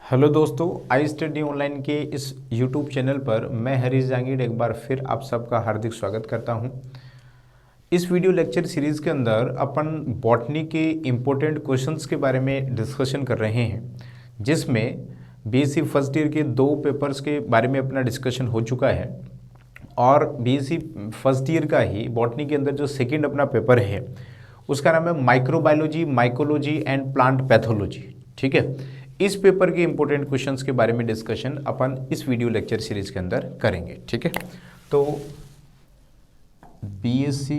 Hello दोस्तों, I study online के इस यूट्यूब चैनल पर मैं हरीश जहांगीर एक बार फिर आप सबका हार्दिक स्वागत करता हूं। इस वीडियो लेक्चर सीरीज़ के अंदर अपन बॉटनी के इम्पोर्टेंट क्वेश्चंस के बारे में डिस्कशन कर रहे हैं, जिसमें बीएससी फर्स्ट ईयर के 2 पेपर्स के बारे में अपना डिस्कशन हो चुका है और बीएससी फर्स्ट ईयर का ही बॉटनी के अंदर जो सेकेंड अपना पेपर है उसका नाम है microbiology, mycology and plant pathology. ठीक है, इस पेपर के इंपॉर्टेंट क्वेश्चंस के बारे में डिस्कशन अपन इस वीडियो लेक्चर सीरीज के अंदर करेंगे। ठीक है, तो बीएससी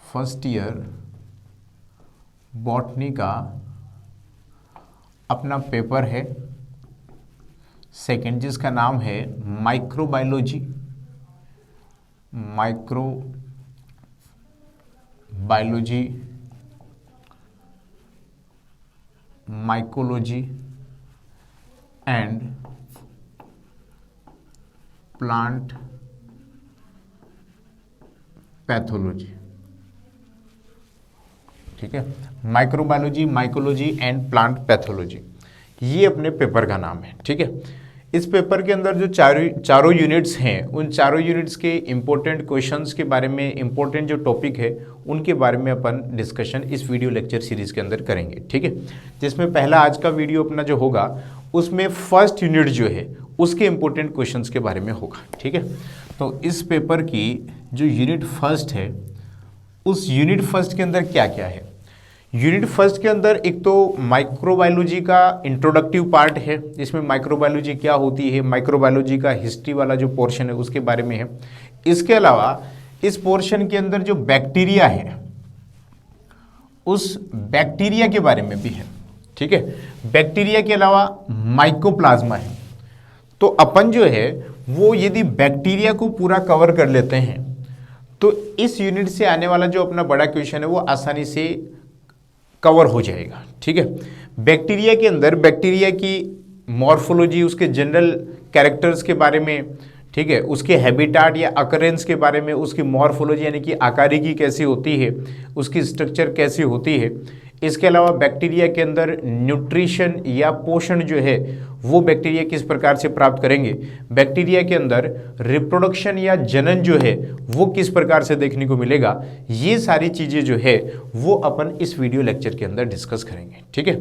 फर्स्ट ईयर बॉटनी का अपना पेपर है सेकेंड, जिसका नाम है microbiology, mycology and plant pathology. ठीक है, microbiology, mycology and plant pathology, ये अपने पेपर का नाम है। ठीक है, इस पेपर के अंदर जो चारों यूनिट्स हैं, उन चारों यूनिट्स के इम्पोर्टेंट क्वेश्चंस के बारे में, इम्पोर्टेंट जो टॉपिक है उनके बारे में अपन डिस्कशन इस वीडियो लेक्चर सीरीज़ के अंदर करेंगे। ठीक है, जिसमें पहला आज का वीडियो अपना जो होगा उसमें फर्स्ट यूनिट जो है उसके इम्पोर्टेंट क्वेश्चंस के बारे में होगा। ठीक है, तो इस पेपर की जो यूनिट फर्स्ट है, उस यूनिट फर्स्ट के अंदर क्या क्या है। यूनिट फर्स्ट के अंदर एक तो माइक्रोबायोलॉजी का इंट्रोडक्टिव पार्ट है, जिसमें माइक्रोबायोलॉजी क्या होती है, माइक्रोबायोलॉजी का हिस्ट्री वाला जो पोर्शन है उसके बारे में है। इसके अलावा इस पोर्शन के अंदर जो बैक्टीरिया है उस बैक्टीरिया के बारे में भी है। ठीक है, बैक्टीरिया के अलावा माइकोप्लाज्मा है। तो अपन जो है वो यदि बैक्टीरिया को पूरा कवर कर लेते हैं तो इस यूनिट से आने वाला जो अपना बड़ा क्वेश्चन है वो आसानी से कवर हो जाएगा। ठीक है, बैक्टीरिया के अंदर बैक्टीरिया की मॉर्फोलॉजी, उसके जनरल कैरेक्टर्स के बारे में, ठीक है, उसके हैबिटाट या अकरेंस के बारे में, उसकी मॉर्फोलॉजी यानी कि आकारिकी कैसी होती है, उसकी स्ट्रक्चर कैसी होती है। इसके अलावा बैक्टीरिया के अंदर न्यूट्रिशन या पोषण जो है वो बैक्टीरिया किस प्रकार से प्राप्त करेंगे, बैक्टीरिया के अंदर रिप्रोडक्शन या जनन जो है वो किस प्रकार से देखने को मिलेगा, ये सारी चीज़ें जो है वो अपन इस वीडियो लेक्चर के अंदर डिस्कस करेंगे। ठीक है,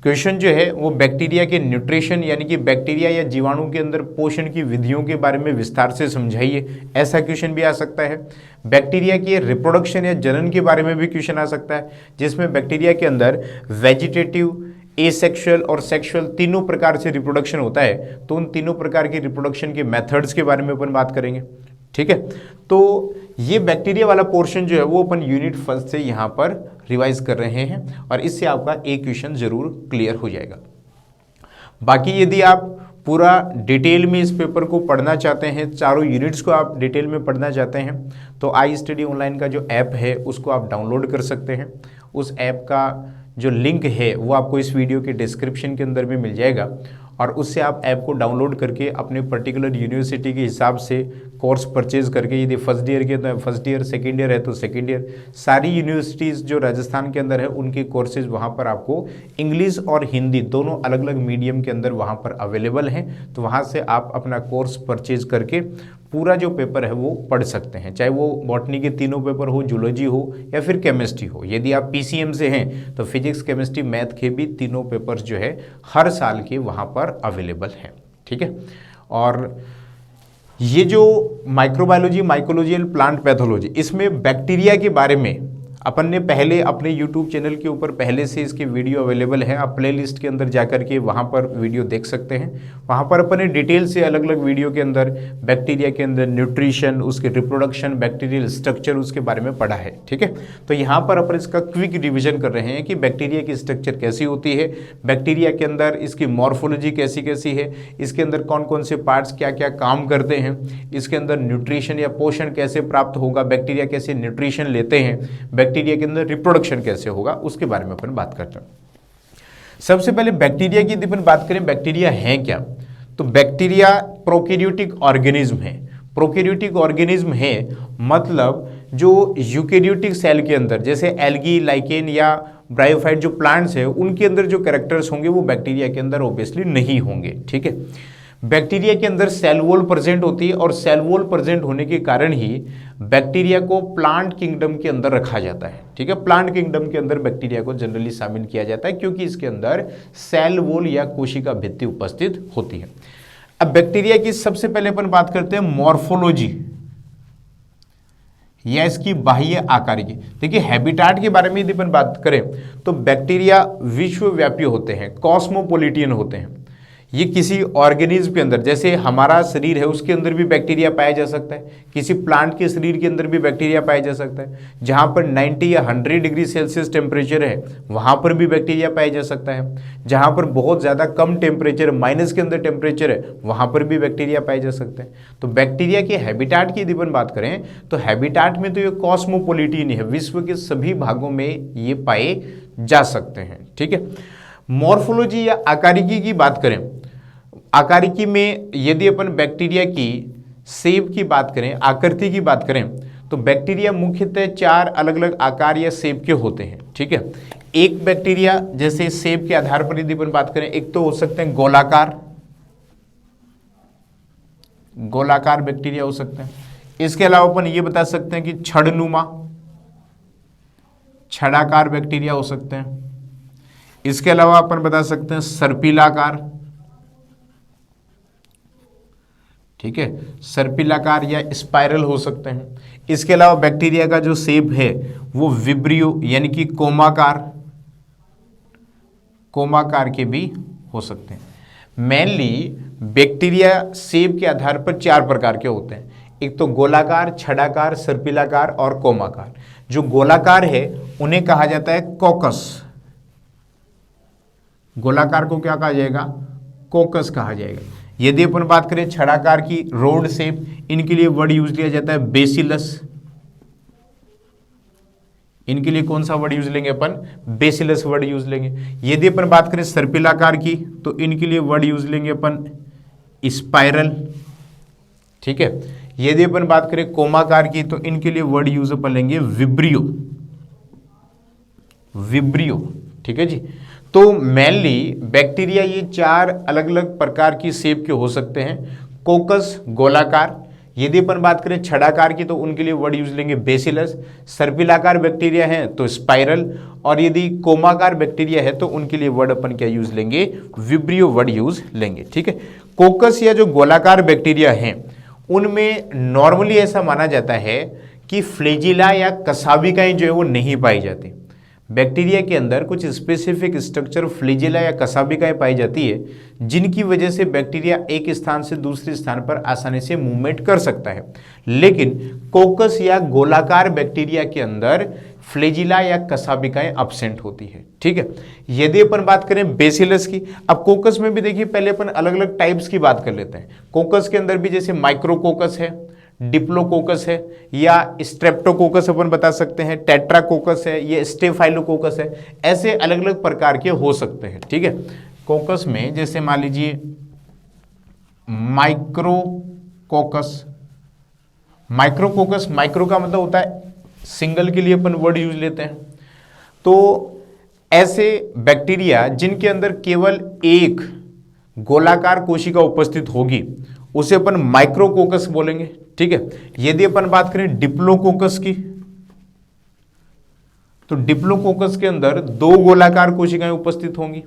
क्वेश्चन जो है वो बैक्टीरिया के न्यूट्रिशन यानी कि बैक्टीरिया या जीवाणु के अंदर पोषण की विधियों के बारे में विस्तार से समझाइए, ऐसा क्वेश्चन भी आ सकता है। बैक्टीरिया के रिप्रोडक्शन या जनन के बारे में भी क्वेश्चन आ सकता है, जिसमें बैक्टीरिया के अंदर वेजिटेटिव, एसेक्सुअल और सेक्सुअल तीनों प्रकार से रिप्रोडक्शन होता है, तो उन तीनों प्रकार की रिप्रोडक्शन के मेथड्स के बारे में अपन बात करेंगे। ठीक है, तो ये बैक्टीरिया वाला पोर्शन जो है वो अपन यूनिट फर्स्ट से यहाँ पर रिवाइज कर रहे हैं और इससे आपका एक क्वेश्चन जरूर क्लियर हो जाएगा। बाकी यदि आप पूरा डिटेल में इस पेपर को पढ़ना चाहते हैं, चारों यूनिट्स को आप डिटेल में पढ़ना चाहते हैं, तो आई स्टडी ऑनलाइन का जो ऐप है उसको आप डाउनलोड कर सकते हैं। उस ऐप का जो लिंक है वो आपको इस वीडियो के डिस्क्रिप्शन के अंदर भी मिल जाएगा और उससे आप ऐप को डाउनलोड करके अपने पर्टिकुलर यूनिवर्सिटी के हिसाब से कोर्स परचेज करके, यदि फर्स्ट ईयर के तो फर्स्ट ईयर, सेकेंड ईयर है तो सेकेंड ईयर, सारी यूनिवर्सिटीज़ जो राजस्थान के अंदर है उनके कोर्सेज वहाँ पर आपको इंग्लिश और हिंदी दोनों अलग अलग मीडियम के अंदर वहाँ पर अवेलेबल हैं। तो वहाँ से आप अपना कोर्स परचेज करके पूरा जो पेपर है वो पढ़ सकते हैं, चाहे वो बॉटनी के तीनों पेपर हो, जूलॉजी हो या फिर केमिस्ट्री हो। यदि आप पीसीएम से हैं तो फिजिक्स, केमिस्ट्री, मैथ के भी तीनों पेपर्स जो है हर साल के वहाँ पर अवेलेबल हैं। ठीक है, और ये जो microbiology, mycology and plant pathology, इसमें बैक्टीरिया के बारे में अपन ने पहले अपने YouTube चैनल के ऊपर पहले से इसके वीडियो अवेलेबल है, आप प्लेलिस्ट के अंदर जाकर के वहाँ पर वीडियो देख सकते हैं। वहाँ पर अपन ने डिटेल से अलग अलग वीडियो के अंदर बैक्टीरिया के अंदर न्यूट्रिशन, उसके रिप्रोडक्शन, बैक्टीरियल स्ट्रक्चर, उसके बारे में पढ़ा है। ठीक है, तो यहाँ पर अपन इसका क्विक रिविजन कर रहे हैं कि बैक्टीरिया की स्ट्रक्चर कैसी होती है, बैक्टीरिया के अंदर इसकी मॉर्फोलॉजी कैसी कैसी है, इसके अंदर कौन कौन से पार्ट्स क्या क्या काम करते हैं, इसके अंदर न्यूट्रिशन या पोषण कैसे प्राप्त होगा, बैक्टीरिया कैसे न्यूट्रिशन लेते हैं, बैक्टीरिया के अंदर रिप्रोडक्शन कैसे होगा, उसके बारे में अपन बात करते हैं। सबसे पहले बैक्टीरिया की यदि अपन बात करें, बैक्टीरिया है क्या, तो बैक्टीरिया प्रोकैरियोटिक ऑर्गेनिज्म है। प्रोकैरियोटिक ऑर्गेनिज्म है मतलब जो यूकैरियोटिक सेल के अंदर, जैसे एल्गी, लाइकेन या ब्रायोफाइट जो प्लांट्स है उनके अंदर जो कैरेक्टर्स होंगे वो बैक्टीरिया के अंदर ऑब्वियसली नहीं होंगे, ठीक है। बैक्टीरिया के अंदर सेल वॉल प्रेजेंट होती है और सेल वॉल प्रेजेंट होने के कारण ही बैक्टीरिया को प्लांट किंगडम के अंदर रखा जाता है, ठीक है। प्लांट किंगडम के अंदर बैक्टीरिया को जनरली शामिल किया जाता है क्योंकि इसके अंदर सेल वॉल या कोशिका भित्ति उपस्थित होती है। अब बैक्टीरिया की सबसे पहले अपन बात करते हैं मॉर्फोलॉजी या इसकी बाह्य आकारिकी। देखिए हैबिटाट के बारे में यदि अपन बात करें तो बैक्टीरिया विश्वव्यापी होते हैं, कॉस्मोपोलिटियन होते हैं। ये किसी ऑर्गेनिज्म के अंदर, जैसे हमारा शरीर है उसके अंदर भी बैक्टीरिया पाया जा सकता है, किसी प्लांट के शरीर के अंदर भी बैक्टीरिया पाया जा सकता है। जहाँ पर 90 या 100 डिग्री सेल्सियस टेम्परेचर है वहाँ पर भी बैक्टीरिया पाया जा सकता है। जहाँ पर बहुत ज़्यादा कम टेम्परेचर, माइनस के अंदर टेम्परेचर है, वहाँ पर भी बैक्टीरिया पाया जा सकता है। तो बैक्टीरिया के हैबिटाट की यदि अपन बात करें तो हैबिटाट में तो ये कॉस्मोपोलिटियन है, विश्व के सभी भागों में ये पाए जा सकते हैं, ठीक है। मॉर्फोलॉजी या आकारिकी की बात करें, आकारिकी में यदि अपन बैक्टीरिया की शेप की बात करें, आकृति की बात करें, तो बैक्टीरिया मुख्यतः 4 अलग अलग आकार या शेप के होते हैं, ठीक है। एक बैक्टीरिया जैसे शेप के आधार पर यदि अपन बात करें, एक तो हो सकते हैं गोलाकार, गोलाकार बैक्टीरिया हो सकते हैं। इसके अलावा अपन ये बता सकते हैं कि छड़नुमा, छड़ाकार बैक्टीरिया हो सकते हैं। इसके अलावा अपन बता सकते हैं सर्पिलाकार, ठीक है, सर्पिलाकार या स्पाइरल हो सकते हैं। इसके अलावा बैक्टीरिया का जो शेप है वो विब्रियो यानी कि कोमाकार, कोमाकार के भी हो सकते हैं। मेनली बैक्टीरिया शेप के आधार पर 4 प्रकार के होते हैं, एक तो गोलाकार, छड़ाकार, सर्पिलाकार और कोमाकार। जो गोलाकार है उन्हें कहा जाता है कोकस, गोलाकार को क्या कहा जाएगा, कोकस कहा जाएगा। यदि अपन बात करें छड़ाकार की, रोड शेप, इनके लिए वर्ड यूज लिया जाता है बेसिलस। इनके लिए कौन सा वर्ड यूज लेंगे अपन, बेसिलस वर्ड यूज लेंगे। यदि अपन बात करें सर्पिलाकार की तो इनके लिए वर्ड यूज लेंगे अपन स्पाइरल, ठीक है। यदि अपन बात करें कोमाकार की तो इनके लिए वर्ड यूज अपन लेंगे विब्रियो, विब्रियो, ठीक है जी। तो मेनली बैक्टीरिया ये 4 अलग अलग प्रकार की शेप के हो सकते हैं, कोकस गोलाकार। यदि अपन बात करें छड़ाकार की तो उनके लिए वर्ड यूज लेंगे बेसिलस, सर्पिलाकार बैक्टीरिया है तो स्पाइरल, और यदि कोमाकार बैक्टीरिया है तो उनके लिए वर्ड अपन क्या यूज लेंगे, विब्रियो वर्ड यूज लेंगे, ठीक है। कोकस या जो गोलाकार बैक्टीरिया हैं उनमें नॉर्मली ऐसा माना जाता है कि फ्लैजिला या कसाबिकाएं जो है वो नहीं पाई जाती। बैक्टीरिया के अंदर कुछ स्पेसिफिक स्ट्रक्चर फ्लैजिला या कसाबिकाएं पाई जाती है जिनकी वजह से बैक्टीरिया एक स्थान से दूसरे स्थान पर आसानी से मूवमेंट कर सकता है। लेकिन कोकस या गोलाकार बैक्टीरिया के अंदर फ्लैजिला या कसाबिकाएं अब्सेंट होती है, ठीक है। यदि अपन बात करें बेसिलस की, अब कोकस में भी देखिए पहले अपन अलग अलग टाइप्स की बात कर लेते हैं। कोकस के अंदर भी जैसे माइक्रोकोकस है, डिप्लोकोकस है या स्ट्रेप्टोकोकस अपन बता सकते हैं, टेट्राकोकस है, ये स्टेफाइलोकोकस है, ऐसे अलग अलग प्रकार के हो सकते हैं, ठीक है। कोकस में जैसे मान लीजिए माइक्रोकोकस, माइक्रोकोकस, माइक्रो का मतलब होता है सिंगल के लिए अपन वर्ड यूज लेते हैं। तो ऐसे बैक्टीरिया जिनके अंदर केवल एक गोलाकार कोशिका उपस्थित होगी उसे अपन माइक्रोकोकस बोलेंगे, ठीक है। यदि अपन बात करें डिप्लोकोकस की तो डिप्लोकोकस के अंदर 2 गोलाकार कोशिकाएं उपस्थित होंगी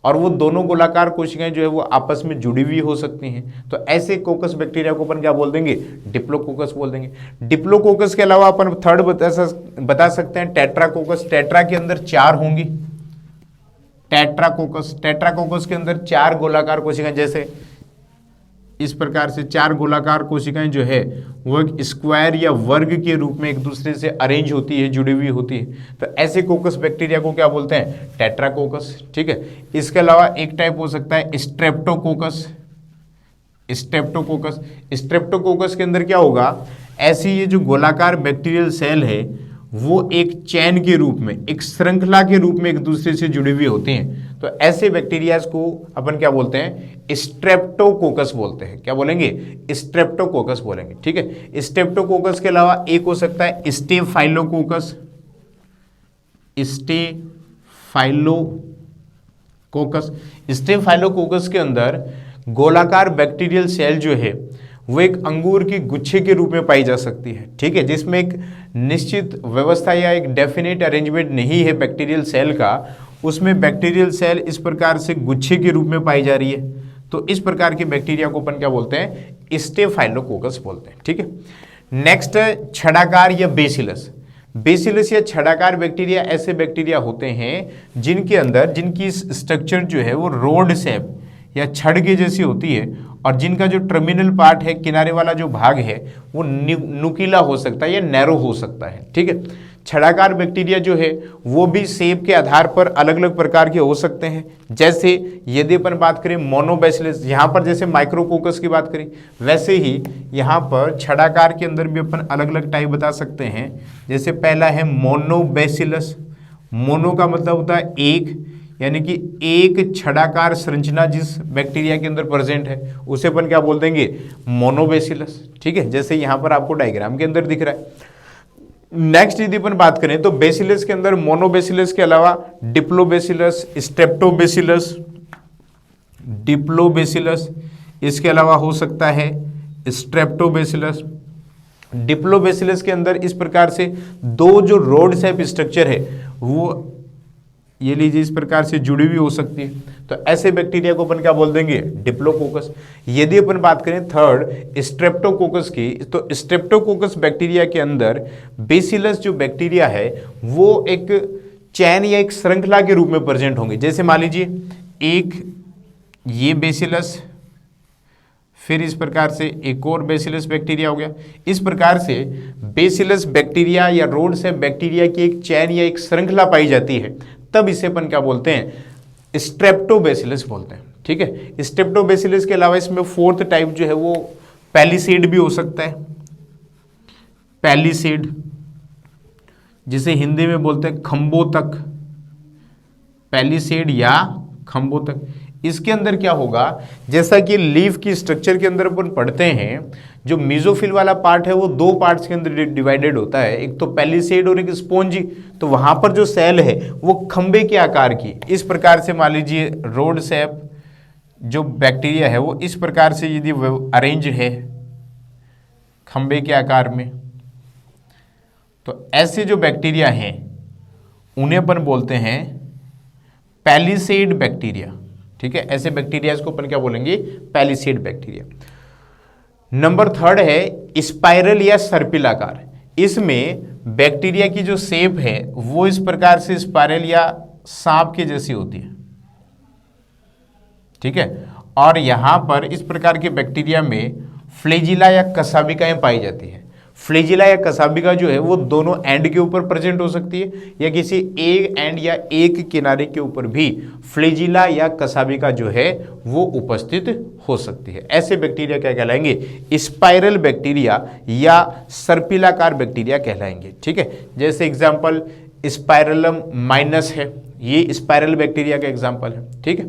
और वो दोनों गोलाकार कोशिकाएं जो है वो आपस में जुड़ी हुई हो सकती हैं। तो ऐसे कोकस बैक्टीरिया को अपन क्या बोल देंगे, डिप्लोकोकस बोल देंगे। डिप्लोकोकस के अलावा अपन थर्ड बता सकते हैं टेट्राकोकस। टेट्रा के अंदर 4 होंगी, टेट्राकोकस, टेट्राकोकस के अंदर 4 गोलाकार कोशिकाएं, जैसे इस प्रकार से 4 गोलाकार कोशिकाएं जो है वो एक स्क्वायर या वर्ग के रूप में एक दूसरे से अरेंज होती है, जुड़ी हुई होती है। तो ऐसे कोकस बैक्टीरिया को क्या बोलते हैं, टेट्राकोकस, ठीक है। इसके अलावा एक टाइप हो सकता है स्ट्रेप्टोकोकस। स्ट्रेप्टोकोकस, स्ट्रेप्टोकोकस के अंदर क्या होगा, ऐसी ये जो गोलाकार बैक्टीरियल सेल है वो एक चैन के रूप में, एक श्रृंखला के रूप में एक दूसरे से जुड़ी हुई होती हैं। तो ऐसे बैक्टीरिया को अपन क्या बोलते हैं, स्ट्रेप्टोकोकस बोलते हैं। क्या बोलेंगे, स्ट्रेप्टोकोकस बोलेंगे, ठीक है। स्ट्रेप्टोकोकस के अलावा एक हो सकता है स्टेफाइलोकोकस। स्टेफाइलोकोकस। स्टेफाइलोकोकस के अंदर गोलाकार बैक्टीरियल सेल जो है वो एक अंगूर की गुच्छे के रूप में पाई जा सकती है, ठीक है, जिसमें एक निश्चित व्यवस्था या एक डेफिनेट अरेंजमेंट नहीं है बैक्टीरियल सेल का, उसमें बैक्टीरियल सेल इस प्रकार से गुच्छे के रूप में पाई जा रही है। तो इस प्रकार के बैक्टीरिया को अपन क्या बोलते हैं, स्टेफाइलोकोकस बोलते हैं, ठीक है। नेक्स्ट है छड़ाकार या बेसिलस। बेसिलस या छड़ाकार बैक्टीरिया ऐसे बैक्टीरिया होते हैं जिनके अंदर जिनकी स्ट्रक्चर जो है वो रोड शेप या छड़ के जैसी होती है और जिनका जो टर्मिनल पार्ट है, किनारे वाला जो भाग है वो नुकीला हो सकता है या नैरो हो सकता है, ठीक है। छड़ाकार बैक्टीरिया जो है वो भी शेप के आधार पर अलग अलग प्रकार के हो सकते हैं। जैसे यदि अपन बात करें मोनोबैसिलस, यहाँ पर जैसे माइक्रोकोकस की बात करें वैसे ही यहाँ पर छड़ाकार के अंदर भी अपन अलग अलग टाइप बता सकते हैं। जैसे पहला है मोनोबैसिलस। मोनो का मतलब होता है एक, यानी कि एक छड़ाकार संरचना जिस बैक्टीरिया के अंदर प्रेजेंट है उसे अपन क्या बोल देंगे, मोनोबैसिलस, ठीक है, जैसे यहाँ पर आपको डायग्राम के अंदर दिख रहा है। नेक्स्ट यदि अपन बात करें तो बेसिलस के अंदर मोनोबैसिलस के अलावा डिप्लोबैसिलस, स्ट्रेप्टोबैसिलस, डिप्लोबैसिलस, इसके अलावा हो सकता है स्ट्रेप्टोबैसिलस। डिप्लोबैसिलस के अंदर इस प्रकार से दो जो रोड शेप स्ट्रक्चर है वो ये लीजिए इस प्रकार से जुड़ी हुई हो सकती है, तो ऐसे बैक्टीरिया को अपन क्या बोल देंगे, डिप्लोकोकस। यदि अपन बात करें थर्ड स्ट्रेप्टोकोकस की, तो स्ट्रेप्टोकोकस बैक्टीरिया के अंदर बेसिलस जो बैक्टीरिया है वो एक चैन या एक श्रृंखला के रूप में प्रेजेंट होंगे। जैसे मान लीजिए एक ये बेसिलस, फिर इस प्रकार से एक और बेसिलस बैक्टीरिया हो गया। इस प्रकार से बेसिलस बैक्टीरिया या रोड शेप बैक्टीरिया की एक चैन या एक श्रृंखला पाई जाती है, तब इसे अपन क्या बोलते हैं, स्ट्रेप्टोबैसिलस बोलते हैं, ठीक है। स्ट्रेप्टोबैसिलस के अलावा इसमें फोर्थ टाइप जो है वो पैलिसेड भी हो सकता है। पैलिसेड जिसे हिंदी में बोलते हैं खंबोतक, पैलिसेड या खंबोतक। इसके अंदर क्या होगा, जैसा कि लीफ की स्ट्रक्चर के अंदर अपन पढ़ते हैं, जो मीजोफिल वाला पार्ट है वो दो पार्ट्स के अंदर डिवाइडेड होता है, एक तो पैलिसेड और एक स्पोंजी। तो वहां पर जो सेल है वो खंबे के आकार की, इस प्रकार से मान लीजिए रोड शेप जो बैक्टीरिया है वो इस प्रकार से यदि अरेंज है खंबे के आकार में, तो ऐसे जो बैक्टीरिया हैं उन्हें अपन बोलते हैं पैलिसेड बैक्टीरिया, ठीक है। ऐसे बैक्टीरिया को अपन क्या बोलेंगे, पैलिसेड बैक्टीरिया। नंबर थर्ड है स्पाइरल या सर्पिलाकार। इसमें बैक्टीरिया की जो शेप है वो इस प्रकार से स्पाइरल या सांप के जैसी होती है, ठीक है। और यहां पर इस प्रकार के बैक्टीरिया में फ्लैजिला या कसाबिकाएं पाई जाती है। फ्लैजिला या कसाबिका जो है वो दोनों एंड के ऊपर प्रेजेंट हो सकती है या किसी एक एंड या एक किनारे के ऊपर भी फ्लैजिला या कसाबिका जो है वो उपस्थित हो सकती है। ऐसे बैक्टीरिया क्या कहलाएंगे, स्पाइरल बैक्टीरिया या सर्पिलाकार बैक्टीरिया कहलाएंगे, ठीक है। जैसे एग्जांपल स्पाइरलम माइनस है, ये स्पाइरल बैक्टीरिया का एग्जांपल है, ठीक है।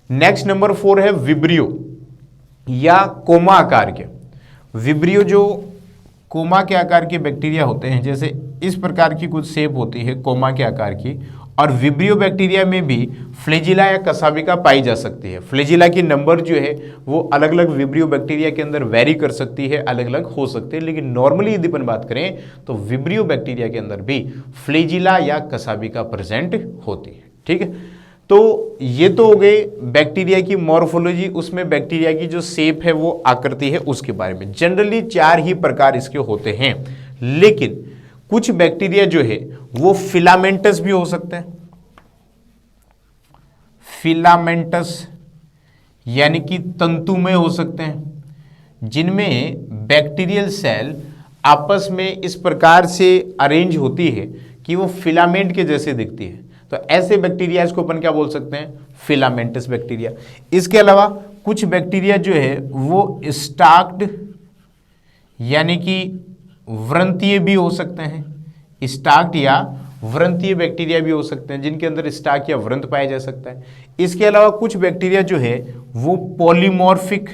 नेक्स्ट नंबर 4 है विब्रियो या कोमा आकार के। विब्रियो जो कोमा के आकार के बैक्टीरिया होते हैं, जैसे इस प्रकार की कुछ शेप होती है कोमा के आकार की, और विब्रियो बैक्टीरिया में भी फ्लैजिला या कसाबिका पाई जा सकती है। फ्लैजिला की नंबर जो है वो अलग अलग विब्रियो बैक्टीरिया के अंदर वेरी कर सकती है, अलग अलग हो सकते हैं, लेकिन नॉर्मली यदि अपन बात करें तो विब्रियो बैक्टीरिया के अंदर भी फ्लैजिला या कसाबिका प्रेजेंट होती है, ठीक है। तो ये तो हो गए बैक्टीरिया की मॉर्फोलॉजी, उसमें बैक्टीरिया की जो शेप है वो आकृति है उसके बारे में। जनरली 4 ही प्रकार इसके होते हैं, लेकिन कुछ बैक्टीरिया जो है वो फिलामेंटस भी हो सकते हैं। फिलामेंटस यानी कि तंतुमय हो सकते हैं, जिनमें बैक्टीरियल सेल आपस में इस प्रकार से अरेंज होती है कि वो फिलामेंट के जैसे दिखती है। तो ऐसे बैक्टीरिया को अपन क्या बोल सकते हैं, फिलामेंटस बैक्टीरिया। इसके अलावा कुछ बैक्टीरिया जो है वो स्टाक्ड यानी कि व्रंतीय भी हो सकते हैं। स्टाक्ड या व्रंतीय बैक्टीरिया भी हो सकते हैं, जिनके अंदर स्टाक या व्रंत पाया जा सकता है। इसके अलावा कुछ बैक्टीरिया जो है वो पॉलीमॉर्फिक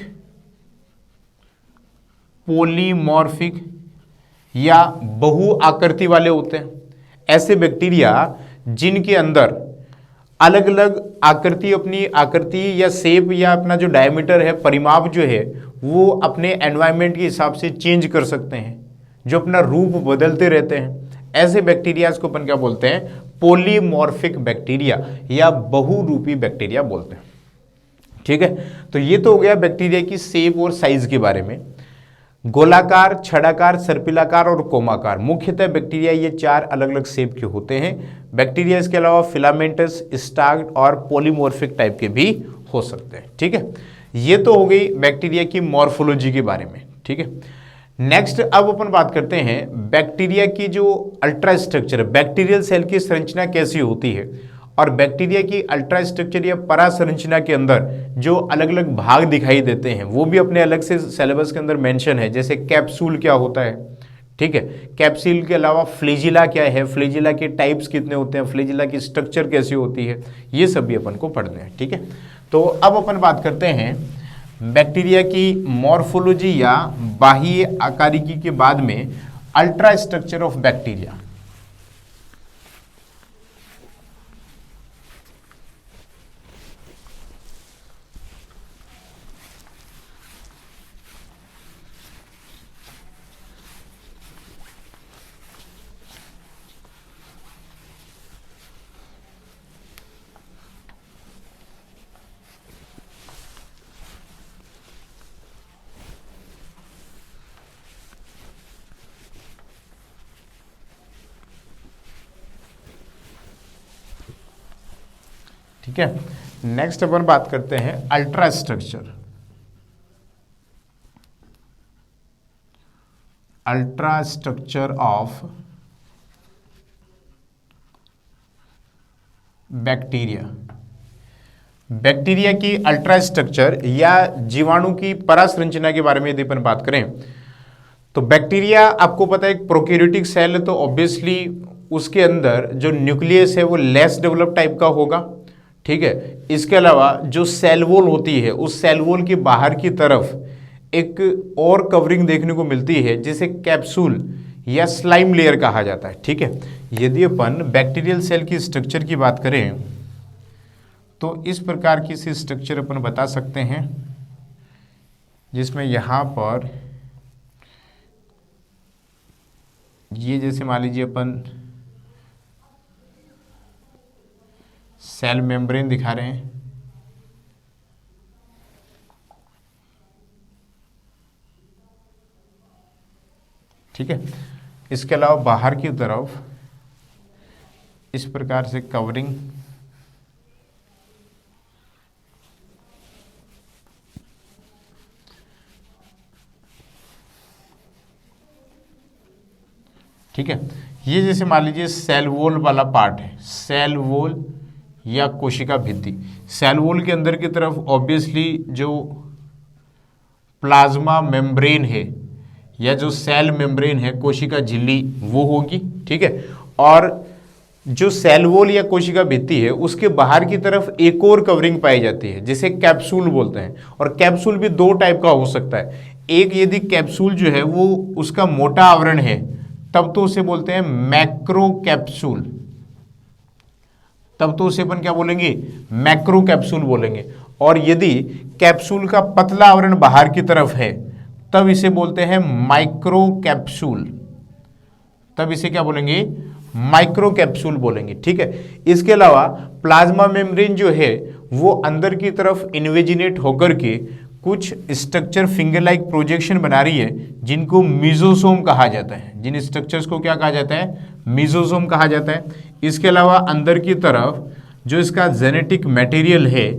या बहु आकृति वाले होते हैं। ऐसे बैक्टीरिया जिनके अंदर अलग अलग आकृति, अपनी आकृति या शेप या अपना जो डायमीटर है, परिमाप जो है, वो अपने एनवायरनमेंट के हिसाब से चेंज कर सकते हैं, जो अपना रूप बदलते रहते हैं। ऐसे बैक्टीरिया को अपन क्या बोलते हैं? पॉलीमॉर्फिक बैक्टीरिया या बहुरूपी बैक्टीरिया बोलते हैं। ठीक है, तो ये तो हो गया बैक्टीरिया की शेप और साइज के बारे में। गोलाकार, छड़ाकार, सर्पिलाकार और कोमाकार, मुख्यतः बैक्टीरिया ये 4 अलग अलग शेप के होते हैं। बैक्टीरिया इसके अलावा फिलामेंटस, स्टाग्ड और पॉलीमॉर्फिक टाइप के भी हो सकते हैं। ठीक है, ये तो हो गई बैक्टीरिया की मॉर्फोलॉजी के बारे में। ठीक है, नेक्स्ट अब अपन बात करते हैं बैक्टीरिया की जो अल्ट्रा स्ट्रक्चर, बैक्टीरियल सेल की संरचना कैसी होती है, और बैक्टीरिया की अल्ट्रा स्ट्रक्चर या परा संरचना के अंदर जो अलग अलग भाग दिखाई देते हैं वो भी अपने अलग से सिलेबस के अंदर मेंशन है। जैसे कैप्सूल क्या होता है, ठीक है, कैप्सूल के अलावा फ्लैजिला क्या है, फ्लैजिला के टाइप्स कितने होते हैं, फ्लैजिला की स्ट्रक्चर कैसी होती है, ये सब भी अपन को पढ़ने हैं। ठीक है, तो अब अपन बात करते हैं बैक्टीरिया की मॉर्फोलॉजी या बाह्य आकारिकी के बाद में अल्ट्रा स्ट्रक्चर ऑफ बैक्टीरिया। ठीक है, नेक्स्ट अपन बात करते हैं ultra structure. Ultra structure of bacteria. Bacteria की अल्ट्रा स्ट्रक्चर या जीवाणु की परासंरचना के बारे में यदि अपन बात करें तो बैक्टीरिया आपको पता है एक प्रोकैरियोटिक सेल है, तो ऑब्वियसली उसके अंदर जो न्यूक्लियस है वो लेस डेवलप टाइप का होगा। ठीक है, इसके अलावा जो सेल वॉल होती है उस सेल वॉल के बाहर की तरफ एक और कवरिंग देखने को मिलती है जिसे कैप्सूल या स्लाइम लेयर कहा जाता है। ठीक है, यदि अपन बैक्टीरियल सेल की स्ट्रक्चर की बात करें तो इस प्रकार की सी स्ट्रक्चर अपन बता सकते हैं, जिसमें यहाँ पर ये जैसे मान लीजिए अपन सेल मेम्ब्रेन दिखा रहे हैं, ठीक है, इसके अलावा बाहर की तरफ इस प्रकार से कवरिंग, ठीक है, ये जैसे मान लीजिए सेल वॉल वाला पार्ट है, सेल वॉल या कोशिका भित्ति। सेल वॉल के अंदर की तरफ ऑब्वियसली जो प्लाज्मा मेम्ब्रेन है या जो सेल मेम्ब्रेन है, कोशिका झिल्ली, वो होगी। ठीक है, और जो सेल वॉल या कोशिका भित्ति है उसके बाहर की तरफ एक और कवरिंग पाई जाती है जिसे कैप्सूल बोलते हैं। और कैप्सूल भी 2 टाइप का हो सकता है। एक यदि कैप्सूल जो है वो उसका मोटा आवरण है तब तो उसे बोलते हैं मैक्रो कैप्सूल, तब तो उसे अपन क्या बोलेंगे? मैक्रो कैप्सूल बोलेंगे। और यदि कैप्सूल का पतला आवरण बाहर की तरफ है तब इसे बोलते हैं माइक्रो कैप्सूल, तब इसे क्या बोलेंगे? माइक्रो कैप्सूल बोलेंगे। ठीक है, इसके अलावा प्लाज्मा मेम्ब्रेन जो है वो अंदर की तरफ इन्वेजिनेट होकर के कुछ स्ट्रक्चर फिंगर लाइक प्रोजेक्शन बना रही है जिनको मीजोसोम कहा जाता है। जिन स्ट्रक्चर्स को क्या कहा जाता है? मीजोसोम कहा जाता है। इसके अलावा अंदर की तरफ जो इसका जेनेटिक मटेरियल है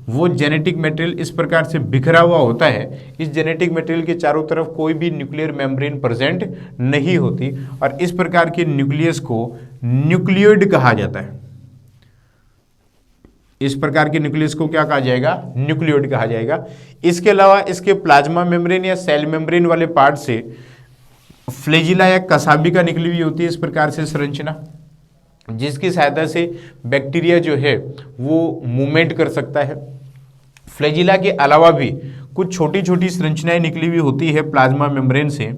वो जेनेटिक मटेरियल इस प्रकार से बिखरा हुआ होता है। इस जेनेटिक मटेरियल के चारों तरफ कोई भी न्यूक्लियर मेम्ब्रेन प्रेजेंट नहीं होती और इस प्रकार के न्यूक्लियस को न्यूक्लियोइड कहा जाता है। इस प्रकार के न्यूक्लियस को क्या कहा जाएगा? न्यूक्लियोइड कहा जाएगा। इसके अलावा इसके प्लाज्मा मेम्ब्रेन या सेल मेम्ब्रेन वाले पार्ट से फ्लैजिला या कसाबिका निकली हुई होती है इस प्रकार से संरचना, जिसकी सहायता से बैक्टीरिया जो है वो मूवमेंट कर सकता है। फ्लैजिला के अलावा भी कुछ छोटी छोटी संरचनाएं निकली हुई होती है प्लाज्मा मेम्ब्रेन से,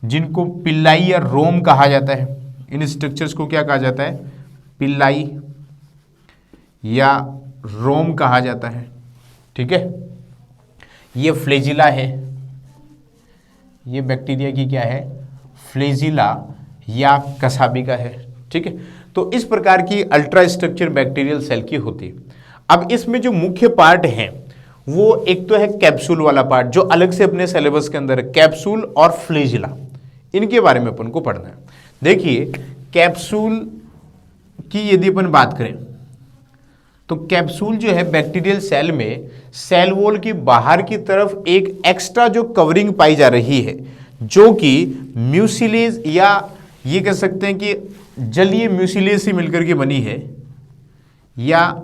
जिनको पिल्लाई या रोम कहा जाता है। इन स्ट्रक्चर्स को क्या कहा जाता है? पिल्लाई या रोम कहा जाता है, ठीक है। ये फ्लैजिला है, ये बैक्टीरिया की क्या है, फ्लैजिला या कसाबिका है, ठीक है। तो इस प्रकार की अल्ट्रा स्ट्रक्चर बैक्टीरियल सेल की होती है। अब इसमें जो मुख्य पार्ट है वो एक तो है कैप्सूल वाला पार्ट, जो अलग से अपने सिलेबस के अंदर है, कैप्सूल और फ्लैजिला, इनके बारे में अपन को पढ़ना है। देखिए कैप्सूल की यदि अपन बात करें तो कैप्सूल जो है बैक्टीरियल सेल में सेल वॉल की बाहर की तरफ एक एक्स्ट्रा जो कवरिंग पाई जा रही है, जो कि म्यूसिलेज या ये कह सकते हैं कि जलीय म्यूसिलेज से मिलकर के बनी है, या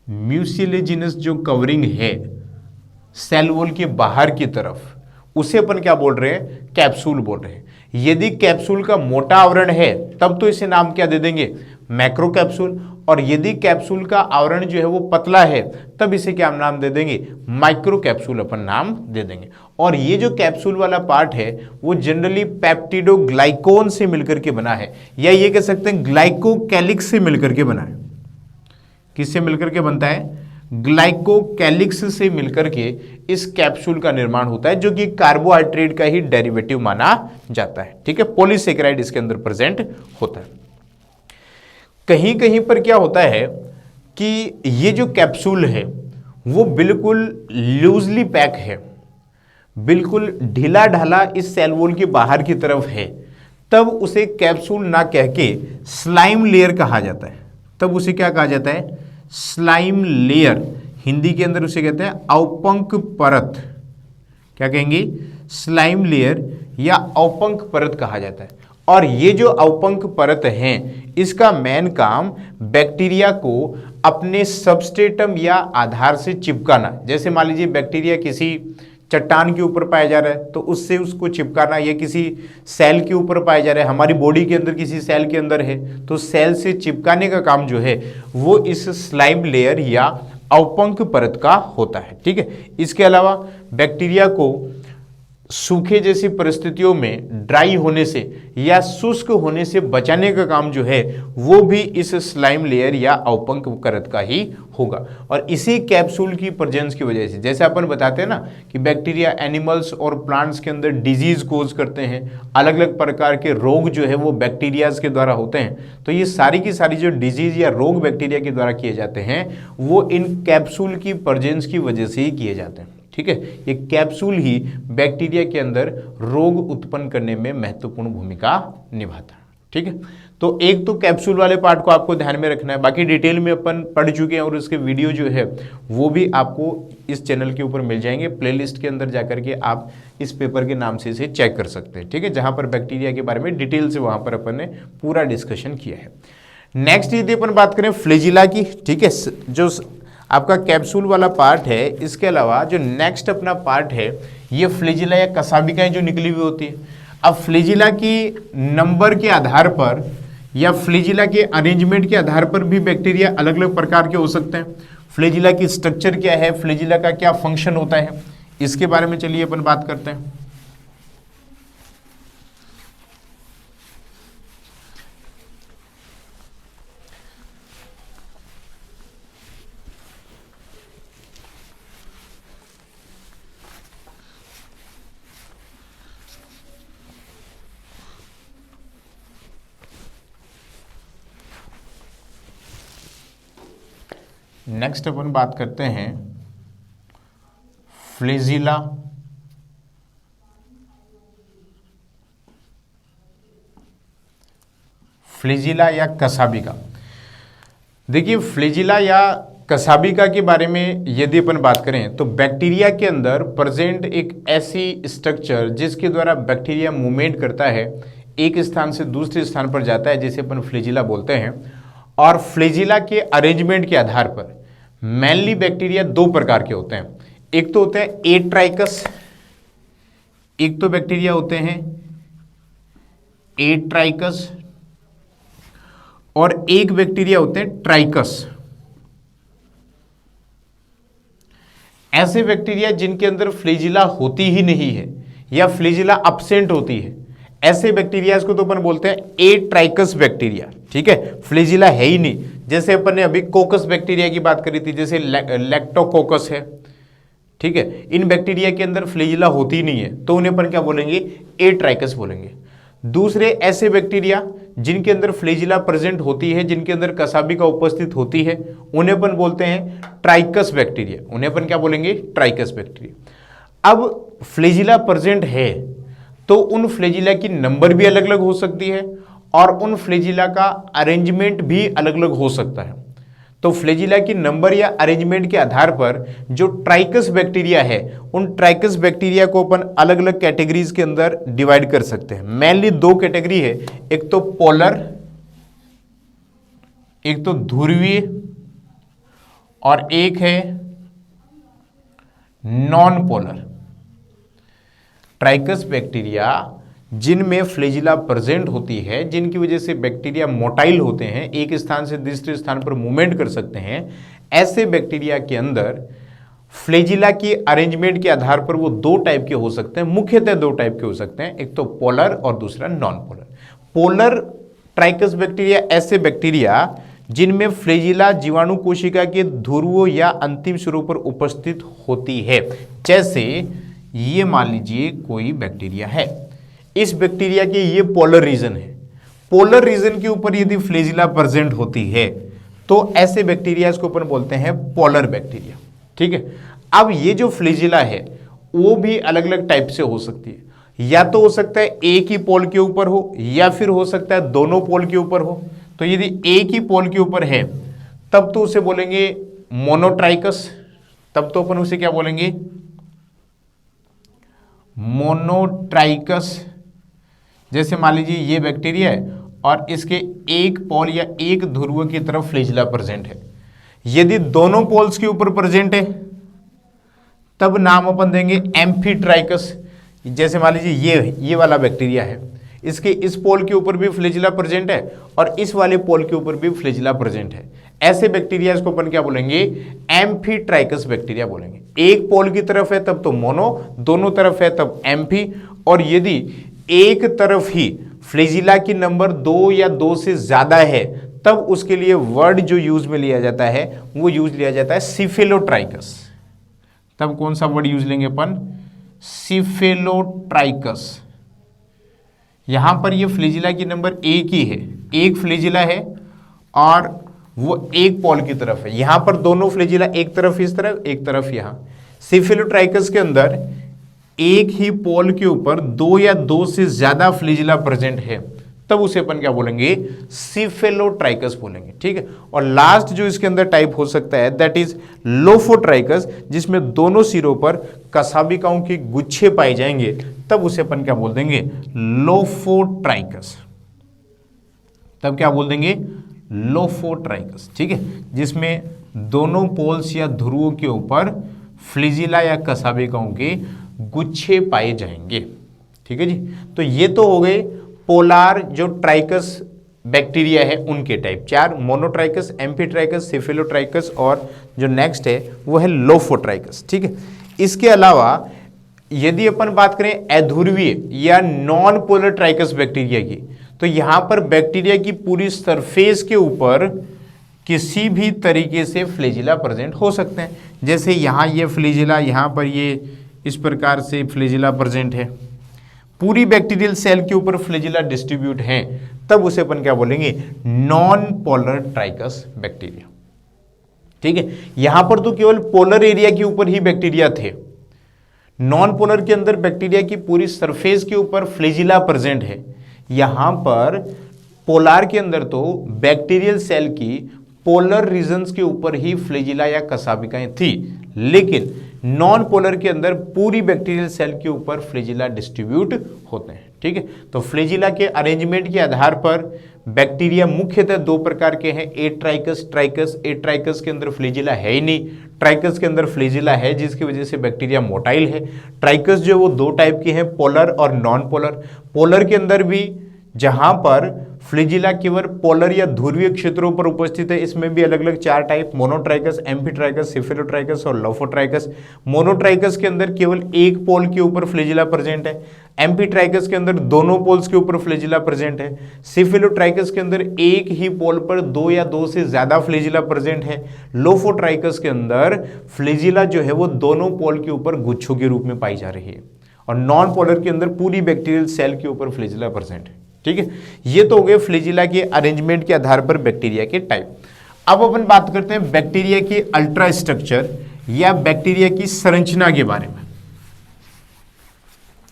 म्यूसिलेजिनस जो कवरिंग है सेल वॉल के बाहर की तरफ, उसे अपन क्या बोल रहे हैं, कैप्सूल बोल रहे हैं। यदि कैप्सूल का मोटा आवरण है तब तो इसे नाम क्या दे देंगे, मैक्रो कैप्सूल, और यदि कैप्सूल का आवरण जो है वो पतला है तब इसे क्या नाम दे देंगे, माइक्रो कैप्सूल अपन नाम दे देंगे। और ये जो कैप्सूल वाला पार्ट है वो जनरली पेप्टिडोग्लाइकोन से मिलकर के बना है, या ये कह सकते हैं ग्लाइकोकैलिक्स से मिलकर के बना है। किससे मिलकर के बनता है, ग्लाइकोकैलिक्स से मिलकर के इस कैप्सूल का निर्माण होता है, जो कि कार्बोहाइड्रेट का ही डेरिवेटिव माना जाता है, ठीक है। पॉलीसेकेराइड इसके अंदर प्रेजेंट होता है। कहीं कहीं पर क्या होता है कि ये जो कैप्सूल है वो बिल्कुल लूजली पैक है, बिल्कुल ढीला ढाला इस सेल वॉल के बाहर की तरफ है, तब उसे कैप्सूल ना कह के स्लाइम लेयर कहा जाता है। तब उसे क्या कहा जाता है, स्लाइम लेयर, हिंदी के अंदर उसे कहते हैं अवपंक परत। क्या कहेंगे, स्लाइम लेयर या अवपंक परत कहा जाता है। और ये जो अवपंक परत है इसका मेन काम बैक्टीरिया को अपने सबस्ट्रेटम या आधार से चिपकाना। जैसे मान लीजिए बैक्टीरिया किसी चट्टान के ऊपर पाया जा रहा है तो उससे उसको चिपकाना, या किसी सेल के ऊपर पाया जा रहा है, हमारी बॉडी के अंदर किसी सेल के अंदर है तो सेल से चिपकाने का काम जो है वो इस स्लाइम लेयर या अवपंक परत का होता है, ठीक है। इसके अलावा बैक्टीरिया को सूखे जैसी परिस्थितियों में ड्राई होने से या शुष्क होने से बचाने का काम जो है वो भी इस स्लाइम लेयर या अवपंक परत का ही होगा। और इसी कैप्सूल की प्रेजेंस की वजह से, जैसे अपन बताते हैं ना कि बैक्टीरिया एनिमल्स और प्लांट्स के अंदर डिजीज कोज करते हैं, अलग अलग प्रकार के रोग जो है वो बैक्टीरियाज के द्वारा होते हैं, तो ये सारी की सारी जो डिजीज या रोग बैक्टीरिया के द्वारा किए जाते हैं वो इन कैप्सूल की प्रेजेंस की वजह से ही किए जाते हैं, ठीक है। ये कैप्सूल ही बैक्टीरिया के अंदर रोग उत्पन्न करने में महत्वपूर्ण भूमिका निभाता है, ठीक है। तो एक तो कैप्सूल वाले पार्ट को आपको ध्यान में रखना है, बाकी डिटेल में अपन पढ़ चुके हैं और उसके वीडियो जो है वो भी आपको इस चैनल के ऊपर मिल जाएंगे। प्लेलिस्ट के अंदर जाकर के आप इस पेपर के नाम से इसे चेक कर सकते हैं, ठीक है, जहां पर बैक्टीरिया के बारे में डिटेल से वहां पर अपन ने पूरा डिस्कशन किया है। नेक्स्ट यदि अपन बात करें फ्लैजिला की, ठीक है, जो आपका कैप्सूल वाला पार्ट है, इसके अलावा जो नेक्स्ट अपना पार्ट है ये फ्लैजिला या कसाबिकाएं जो निकली हुई होती है। अब फ्लैजिला की नंबर के आधार पर या फ्लैजिला के अरेंजमेंट के आधार पर भी बैक्टीरिया अलग अलग प्रकार के हो सकते हैं। फ्लैजिला की स्ट्रक्चर क्या है, फ्लैजिला का क्या फंक्शन होता है, इसके बारे में चलिए अपन बात करते हैं। नेक्स्ट अपन बात करते हैं फ्लैजिला या कसाबिका। देखिए फ्लैजिला या कसाबिका के बारे में यदि अपन बात करें तो बैक्टीरिया के अंदर प्रेजेंट एक ऐसी स्ट्रक्चर जिसके द्वारा बैक्टीरिया मूवमेंट करता है, एक स्थान से दूसरे स्थान पर जाता है, जिसे अपन फ्लैजिला बोलते हैं। और फ्लैजिला के अरेंजमेंट के आधार पर मेनली बैक्टीरिया दो प्रकार के होते हैं। एक तो होते हैं एट्राइकस, एक तो बैक्टीरिया होते हैं एट्राइकस, और एक बैक्टीरिया होते हैं ट्राइकस। ऐसे बैक्टीरिया जिनके अंदर फ्लैजिला होती ही नहीं है या फ्लैजिला अब्सेंट होती है, ऐसे बैक्टीरिया को तो अपन बोलते हैं ए ट्राइकस बैक्टीरिया, ठीक है, फ्लैजिला है ही नहीं। जैसे अपन ने अभी कोकस बैक्टीरिया की बात करी थी, जैसे लैक्टोकोकस है, ठीक है, इन बैक्टीरिया के अंदर फ्लैजिला होती ही नहीं है, तो उन्हें अपन क्या बोलेंगे, ए ट्राइकस बोलेंगे। दूसरे ऐसे बैक्टीरिया जिनके अंदर फ्लैजिला प्रेजेंट होती है, जिनके अंदर कसाबिका उपस्थित होती है, उन्हें अपन बोलते हैं ट्राइकस बैक्टीरिया, उन्हें अपन क्या बोलेंगे, ट्राइकस बैक्टीरिया। अब फ्लैजिला प्रेजेंट है तो उन फ्लैजिला की नंबर भी अलग अलग हो सकती है और उन फ्लैजिला का अरेंजमेंट भी अलग अलग हो सकता है। तो फ्लैजिला की नंबर या अरेंजमेंट के आधार पर जो ट्राइकस बैक्टीरिया है, उन ट्राइकस बैक्टीरिया को अपन अलग अलग कैटेगरीज के अंदर डिवाइड कर सकते हैं। मेनली दो कैटेगरी है, एक तो पोलर, एक तो ध्रुवीय, और एक है नॉन पोलर। ट्राइकस बैक्टीरिया जिनमें फ्लैजिला प्रेजेंट होती है, जिनकी वजह से बैक्टीरिया मोटाइल होते हैं, एक स्थान से दूसरे स्थान पर मूवमेंट कर सकते हैं, ऐसे बैक्टीरिया के अंदर फ्लैजिला की अरेंजमेंट के आधार पर वो दो टाइप के हो सकते हैं, मुख्यतः दो टाइप के हो सकते हैं, एक तो पोलर और दूसरा नॉन पोलर। पोलर ट्राइकस बैक्टीरिया ऐसे बैक्टीरिया जिनमें फ्लैजिला जीवाणु कोशिका के ध्रुवों या अंतिम सिरों पर उपस्थित होती है। जैसे ये मान लीजिए कोई बैक्टीरिया है, इस बैक्टीरिया के ये पोलर रीजन है, पोलर रीजन के ऊपर यदि फ्लैजिला प्रेजेंट होती है तो ऐसे बैक्टीरिया को अपन बोलते हैं पोलर बैक्टीरिया, ठीक है। अब ये जो फ्लैजिला है वो भी अलग अलग टाइप से हो सकती है, या तो हो सकता है एक ही पोल के ऊपर हो, या फिर हो सकता है दोनों पोल के ऊपर हो। तो यदि एक ही पोल के ऊपर है तब तो उसे बोलेंगे मोनोट्राइकस, तब तो अपन उसे क्या बोलेंगे, मोनोट्राइकस। जैसे मान लीजिए ये बैक्टीरिया है और इसके एक पोल या एक ध्रुव की तरफ फ्लैजिला प्रेजेंट है। यदि दोनों पोल्स के ऊपर प्रेजेंट है तब नाम अपन देंगे एम्फीट्राइकस। जैसे मान लीजिए ये वाला बैक्टीरिया है, इसके इस पोल के ऊपर भी फ्लैजिला प्रेजेंट है और इस वाले पोल के ऊपर भी फ्लैजिला प्रेजेंट है। ऐसे बैक्टीरिया को अपन क्या बोलेंगे, एम्फीट्राइकस बैक्टीरिया बोलेंगे। एक पोल की तरफ है तब तो मोनो, दोनों तरफ है तब एम्फी, और यदि एक तरफ ही फ्लैजिला की नंबर 2 या 2 से ज्यादा है तब उसके लिए वर्ड जो यूज में लिया जाता है वो यूज लिया जाता है सिफेलोट्राइकस। तब कौन सा वर्ड यूज लेंगे अपन, सिफेलोट्राइकस। यहां पर ये फ्लैजिला की नंबर एक ही है, एक फ्लैजिला है और वो एक पोल की तरफ है। यहां पर दोनों फ्लैजिला एक तरफ इस तरफ, एक तरफ यहां। सिफेलोट्राइकस के अंदर एक ही पोल के ऊपर 2 या 2 से ज्यादा फ्लैजिला प्रेजेंट है तब उसे अपन क्या बोलेंगे, सिफेलोट्राइकस बोलेंगे, ठीक है। और लास्ट जो इसके अंदर टाइप हो सकता है दैट इज लोफोट्राइकस, जिसमें दोनों सिरों पर कसाबिकाओं के गुच्छे पाए जाएंगे तब उसे अपन क्या बोल देंगे, लोफोट्राइकस। तब क्या बोल देंगे, लोफोट्राइकस, ठीक है, जिसमें दोनों पोल्स या ध्रुवों के ऊपर फ्लैजिला या कसाबिकाओं के गुच्छे पाए जाएंगे, ठीक है जी। तो ये तो हो गए पोलार जो ट्राइकस बैक्टीरिया है उनके टाइप, 4, मोनोट्राइकस, एम्फीट्राइकस, सिफेलोट्राइकस और जो नेक्स्ट है वो है लोफोट्राइकस, ठीक है। इसके अलावा यदि अपन बात करें अध्रुवीय या नॉन पोलर ट्राइकस बैक्टीरिया की, तो यहां पर बैक्टीरिया की पूरी सरफेस के ऊपर किसी भी तरीके से फ्लैजिला प्रेजेंट हो सकते हैं। जैसे यहां ये फ्लैजिला, यहां पर ये इस प्रकार से फ्लैजिला प्रेजेंट है, पूरी बैक्टीरियल सेल के ऊपर फ्लैजिला डिस्ट्रीब्यूट हैं, तब उसे अपन क्या बोलेंगे, नॉन पोलर ट्राइकस बैक्टीरिया, ठीक है। यहां पर तो केवल पोलर एरिया के ऊपर ही बैक्टीरिया थे, नॉन पोलर के अंदर बैक्टीरिया की पूरी सरफेस के ऊपर फ्लैजिला प्रेजेंट है। यहां पर पोलार के अंदर तो बैक्टीरियल सेल की पोलर रीजन्स के ऊपर ही फ्लैजिला या कसाबिकाएं थी, लेकिन नॉन पोलर के अंदर पूरी बैक्टीरियल सेल के ऊपर फ्लैजिला डिस्ट्रीब्यूट होते हैं, ठीक है। तो फ्लैजिला के अरेंजमेंट के आधार पर बैक्टीरिया मुख्यतः दो प्रकार के हैं, ए ट्राइकस, ट्राइकस। ए ट्राइकस के अंदर फ्लैजिला है ही नहीं, ट्राइकस के अंदर फ्लैजिला है, जिसकी वजह से बैक्टीरिया मोटाइल है। ट्राइकस जो वो दो टाइप के हैं, पोलर और नॉन पोलर। पोलर के अंदर भी जहां पर फ्लैजिला केवल पोलर या ध्रुवीय क्षेत्रों पर उपस्थित है, इसमें भी अलग अलग 4 टाइप, मोनोट्राइकस, एम्फीट्राइकस, सिफेलोट्राइकस और लोफोट्राइकस। मोनोट्राइकस के अंदर केवल एक पोल के ऊपर फ्लैजिला प्रेजेंट है। एम्फीट्राइकस के अंदर दोनों पोल्स के ऊपर फ्लैजिला प्रेजेंट है। सिफिलोट्राइकस के अंदर एक ही पोल पर दो या दो से ज्यादा फ्लैजिला प्रेजेंट है। लोफोट्राइकस के अंदर फ्लैजिला जो है वो दोनों पोल के ऊपर गुच्छों के रूप में पाई जा रही है। और नॉन पोलर के अंदर पूरी बैक्टीरियल सेल के ऊपर फ्लैजिला प्रेजेंट है। ठीक है, ये तो हो गए फ्लैजिला के अरेंजमेंट के आधार पर बैक्टीरिया के टाइप। अब अपन बात करते हैं बैक्टीरिया की अल्ट्रा स्ट्रक्चर या बैक्टीरिया की संरचना के बारे में।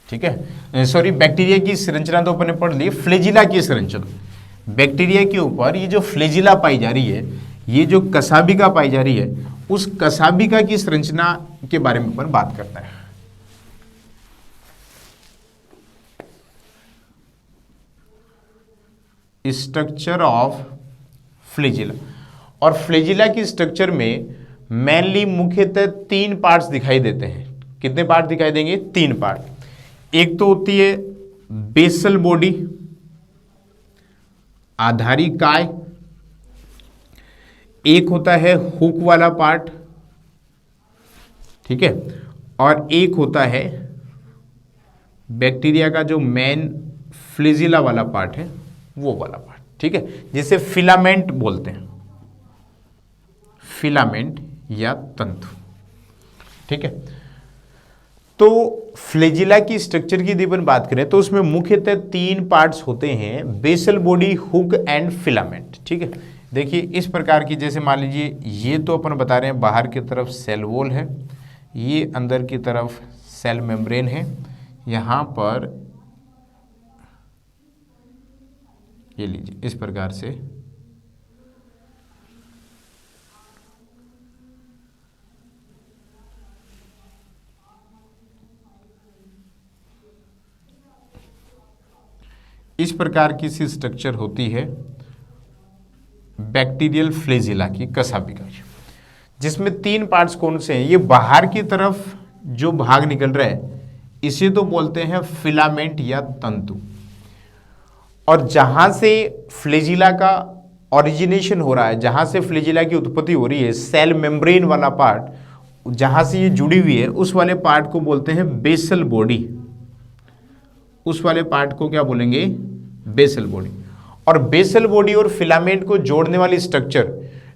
ठीक है, सॉरी, बैक्टीरिया की संरचना तो अपन ने पढ़ ली, फ्लैजिला की संरचना। बैक्टीरिया के ऊपर ये जो फ्लैजिला पाई जा रही है, ये जो कसाबिका पाई जा रही है, उस कसाबिका की संरचना के बारे में अपन बात करते हैं। Structure of flagella. और फ्लैजिला की स्ट्रक्चर में मेनली मुख्यतः तीन पार्ट्स दिखाई देते हैं। कितने पार्ट दिखाई देंगे? तीन पार्ट। एक तो होती है बेसल बॉडी, आधारी काय, एक होता है हुक वाला पार्ट, ठीक है, और एक होता है बैक्टीरिया का जो मेन फ्लैजिला वाला पार्ट है, वो वाला पार्ट। ठीक है, जिसे फिलामेंट बोलते हैं, फिलामेंट या तंतु। ठीक है, तो फ्लैजिला की स्ट्रक्चर की यदि अपन बात करें तो उसमें मुख्यतः तीन पार्ट्स होते हैं, basal body, hook and filament. ठीक है, देखिए इस प्रकार की, जैसे मान लीजिए ये तो अपन बता रहे हैं बाहर की तरफ सेल वॉल है, ये अंदर की तरफ सेल मेम्ब्रेन है, यहाँ पर ये लीजिए इस प्रकार से इस प्रकार की सी स्ट्रक्चर होती है बैक्टीरियल फ्लैजिला की, कसाबिका की, जिसमें तीन पार्ट्स कौन से हैं? ये बाहर की तरफ जो भाग निकल रहा है इसे तो बोलते हैं फिलामेंट या तंतु। और जहां से फ्लैजिला का ओरिजिनेशन हो रहा है, जहां से फ्लैजिला की उत्पत्ति हो रही है, सेल मेम्ब्रेन वाला पार्ट, जहां से ये जुड़ी हुई है, उस वाले पार्ट को बोलते हैं बेसल बॉडी। उस वाले पार्ट को क्या बोलेंगे? Basal body. और बेसल बॉडी और फिलामेंट को जोड़ने वाली स्ट्रक्चर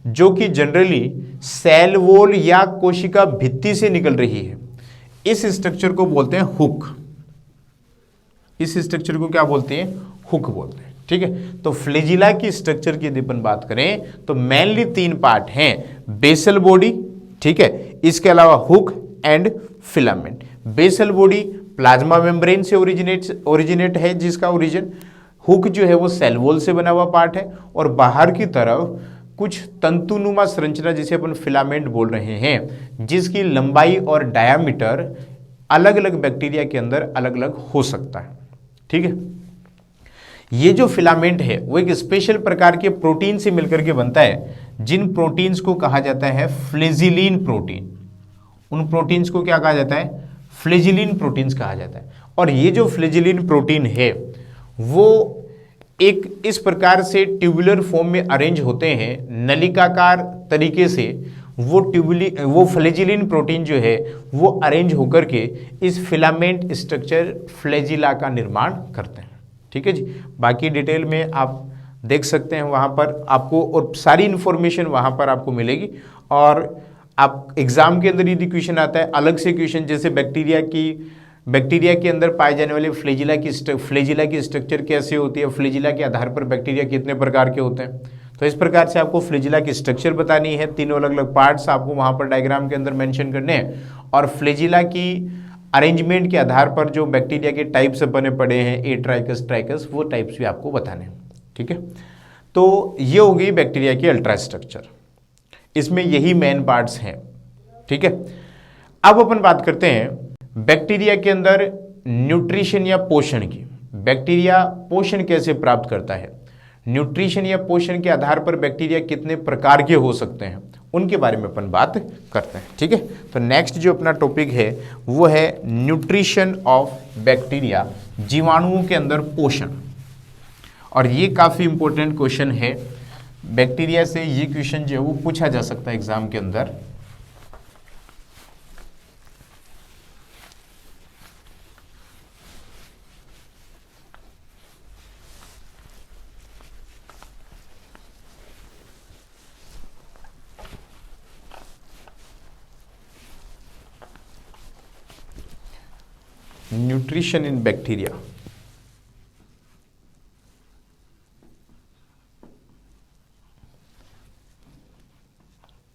जो कि जनरली सेल वॉल या कोशिका भित्ति से निकल रही है, इस स्ट्रक्चर को बोलते हैं हुक। इस स्ट्रक्चर को क्या बोलते हैं? हुक बोलते हैं। ठीक है, तो फ्लैजिला की स्ट्रक्चर की यदि अपन बात करें तो मेनली तीन पार्ट हैं, बेसल बॉडी, ठीक है, इसके अलावा hook and filament. Basal body plasma membrane से ओरिजिनेट है, जिसका ओरिजिन। हुक जो है वो सेल वॉल से बना हुआ पार्ट है, और बाहर की तरफ कुछ तंतुनुमा संरचना जिसे अपन फिलामेंट बोल रहे हैं, जिसकी लंबाई और डायामीटर अलग अलग बैक्टीरिया के अंदर अलग अलग हो सकता है। ठीक है, ये जो फिलामेंट है वो एक स्पेशल प्रकार के प्रोटीन से मिलकर के बनता है, जिन प्रोटीन्स को कहा जाता है फ्लैजिलिन प्रोटीन। उन प्रोटीन्स को क्या कहा जाता है? फ्लैजिलिन प्रोटीन्स कहा जाता है। और ये जो फ्लैजिलिन प्रोटीन है वो एक इस प्रकार से ट्यूबुलर फॉर्म में अरेंज होते हैं, नलिकाकार तरीके से। वो फ्लैजिलिन प्रोटीन जो है वो अरेंज होकर के इस फिलामेंट स्ट्रक्चर फ्लैजिला का निर्माण करते हैं। ठीक है जी, बाकी डिटेल में आप देख सकते हैं वहाँ पर आपको, और सारी इन्फॉर्मेशन वहाँ पर आपको मिलेगी। और आप एग्जाम के अंदर यदि क्वेश्चन आता है अलग से क्वेश्चन, जैसे बैक्टीरिया के अंदर पाए जाने वाले फ्लैजिला की स्ट्रक्चर कैसे होती है, फ्लैजिला के आधार पर बैक्टीरिया कितने प्रकार के होते हैं, तो इस प्रकार से आपको फ्लैजिला की स्ट्रक्चर बतानी है। तीनों अलग अलग पार्ट्स आपको वहाँ पर डायग्राम के अंदर मेंशन करने हैं, और फ्लैजिला की अरेंजमेंट के आधार पर जो बैक्टीरिया के टाइप्स बने पड़े हैं, ए ट्राइकस, ट्राइकस, वो टाइप्स भी आपको बताने हैं। ठीक है, तो ये हो गई बैक्टीरिया की अल्ट्रा स्ट्रक्चर, इसमें यही मेन पार्ट्स हैं। ठीक है, अब अपन बात करते हैं बैक्टीरिया के अंदर न्यूट्रिशन या पोषण की। बैक्टीरिया पोषण कैसे प्राप्त करता है, न्यूट्रिशन या पोषण के आधार पर बैक्टीरिया कितने प्रकार के हो सकते हैं, उनके बारे में अपन बात करते हैं। ठीक है, तो नेक्स्ट जो अपना टॉपिक है वो है न्यूट्रिशन ऑफ बैक्टीरिया, जीवाणुओं के अंदर पोषण। और ये काफ़ी इंपॉर्टेंट क्वेश्चन है, बैक्टीरिया से ये क्वेश्चन जो है वो पूछा जा सकता है एग्जाम के अंदर। Nutrition in bacteria.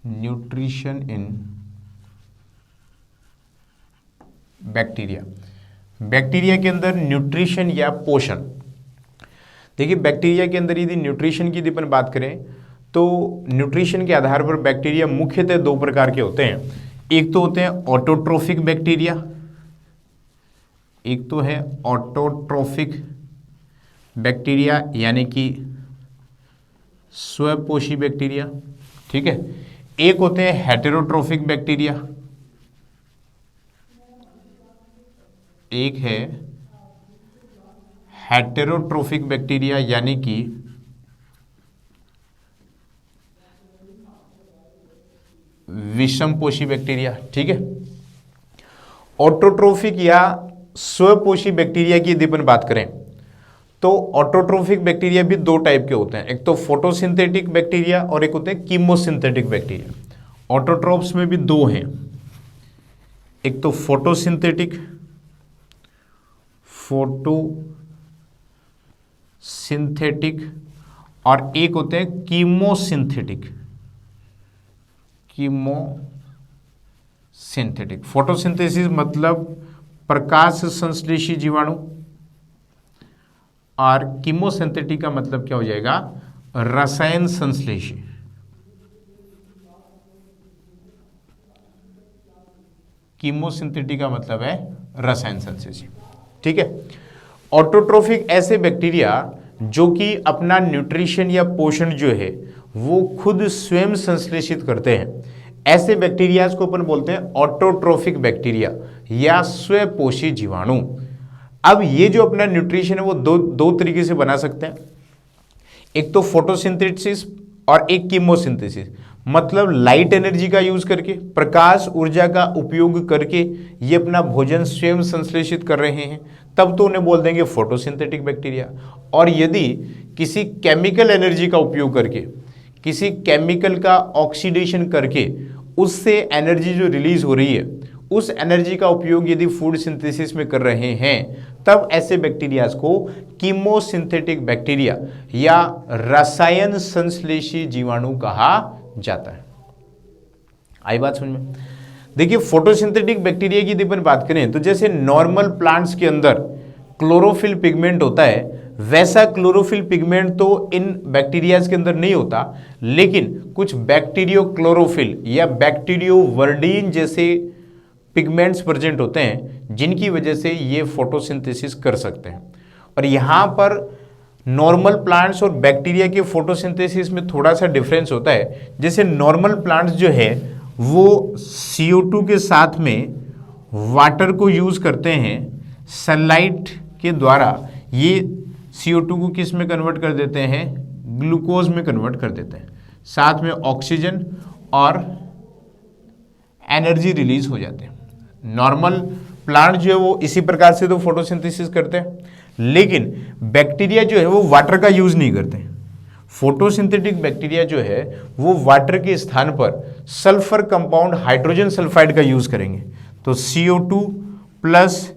Nutrition in bacteria. Bacteria के अंदर न्यूट्रिशन या पोषण, देखिए बैक्टीरिया के अंदर यदि न्यूट्रिशन की अपन बात करें तो न्यूट्रिशन के आधार पर बैक्टीरिया मुख्यतः दो प्रकार के होते हैं। एक तो होते हैं ऑटोट्रोफिक बैक्टीरिया, एक तो है ऑटोट्रोफिक बैक्टीरिया यानी कि स्वपोषी बैक्टीरिया, ठीक है। एक होते हैं हेटेरोट्रोफिक बैक्टीरिया, एक है हेटेरोट्रोफिक बैक्टीरिया यानी कि विषमपोषी बैक्टीरिया, ठीक है। ऑटोट्रोफिक या स्वपोषी बैक्टीरिया की यदि अपन बात करें तो ऑटोट्रोफिक बैक्टीरिया भी दो टाइप के होते हैं, एक तो फोटोसिंथेटिक बैक्टीरिया और एक होते हैं कीमोसिंथेटिक बैक्टीरिया। ऑटोट्रोफ्स में भी दो हैं, एक तो फोटोसिंथेटिक और एक होते हैं कीमोसिंथेटिक। फोटोसिंथेसिस मतलब प्रकाश संश्लेषी जीवाणु और कीमोसिंथेटिक का मतलब क्या हो जाएगा, रसायन संश्लेषी। कीमोसिंथेटिक का मतलब है रसायन संश्लेषी, ठीक है। ऑटोट्रोफिक ऐसे बैक्टीरिया जो कि अपना न्यूट्रिशन या पोषण जो है वो खुद स्वयं संश्लेषित करते हैं, ऐसे बैक्टीरिया को अपन बोलते हैं ऑटोट्रोफिक बैक्टीरिया या स्वपोषी जीवाणु। अब ये जो अपना न्यूट्रिशन है वो दो तरीके से बना सकते हैं, एक तो फोटोसिंथेसिस और एक कीमोसिंथेसिस, मतलब लाइट एनर्जी का यूज करके, प्रकाश ऊर्जा का उपयोग करके ये अपना भोजन स्वयं संश्लेषित कर रहे हैं, तब तो उन्हें बोल देंगे फोटोसिंथेटिक बैक्टीरिया। और यदि किसी केमिकल एनर्जी का उपयोग करके, किसी केमिकल का ऑक्सीडेशन करके उससे एनर्जी जो रिलीज हो रही है, उस एनर्जी का उपयोग यदि फूड सिंथेसिस में कर रहे हैं, तब ऐसे बैक्टीरियाज को कीमोसिंथेटिक बैक्टीरिया या रसायन संश्लेषी जीवाणु कहा जाता है। आई बात समझ में? देखिए फोटोसिंथेटिक बैक्टीरिया की यदि अपन बात करें तो जैसे नॉर्मल प्लांट्स के अंदर क्लोरोफिल पिगमेंट होता है, वैसा क्लोरोफिल पिगमेंट तो इन बैक्टीरियाज के अंदर नहीं होता, लेकिन कुछ बैक्टीरियो क्लोरोफिल या बैक्टीरियोवर्डिन जैसे पिगमेंट्स प्रेजेंट होते हैं जिनकी वजह से ये फोटोसिंथेसिस कर सकते हैं। और यहाँ पर नॉर्मल प्लांट्स और बैक्टीरिया के फोटोसिंथेसिस में थोड़ा सा डिफरेंस होता है। जैसे नॉर्मल प्लांट्स जो है वो CO2 के साथ में वाटर को यूज करते हैं, सनलाइट के द्वारा ये CO2 को किस में कन्वर्ट कर देते हैं, ग्लूकोज में कन्वर्ट कर देते हैं, साथ में ऑक्सीजन और एनर्जी रिलीज हो जाते हैं। नॉर्मल प्लांट जो है वो इसी प्रकार से तो फोटोसिंथेसिस करते हैं, लेकिन बैक्टीरिया जो है वो वाटर का यूज नहीं करते। फोटोसिंथेटिक बैक्टीरिया जो है वो वाटर के स्थान पर सल्फर कंपाउंड हाइड्रोजन सल्फाइड का यूज करेंगे। तो CO2 प्लस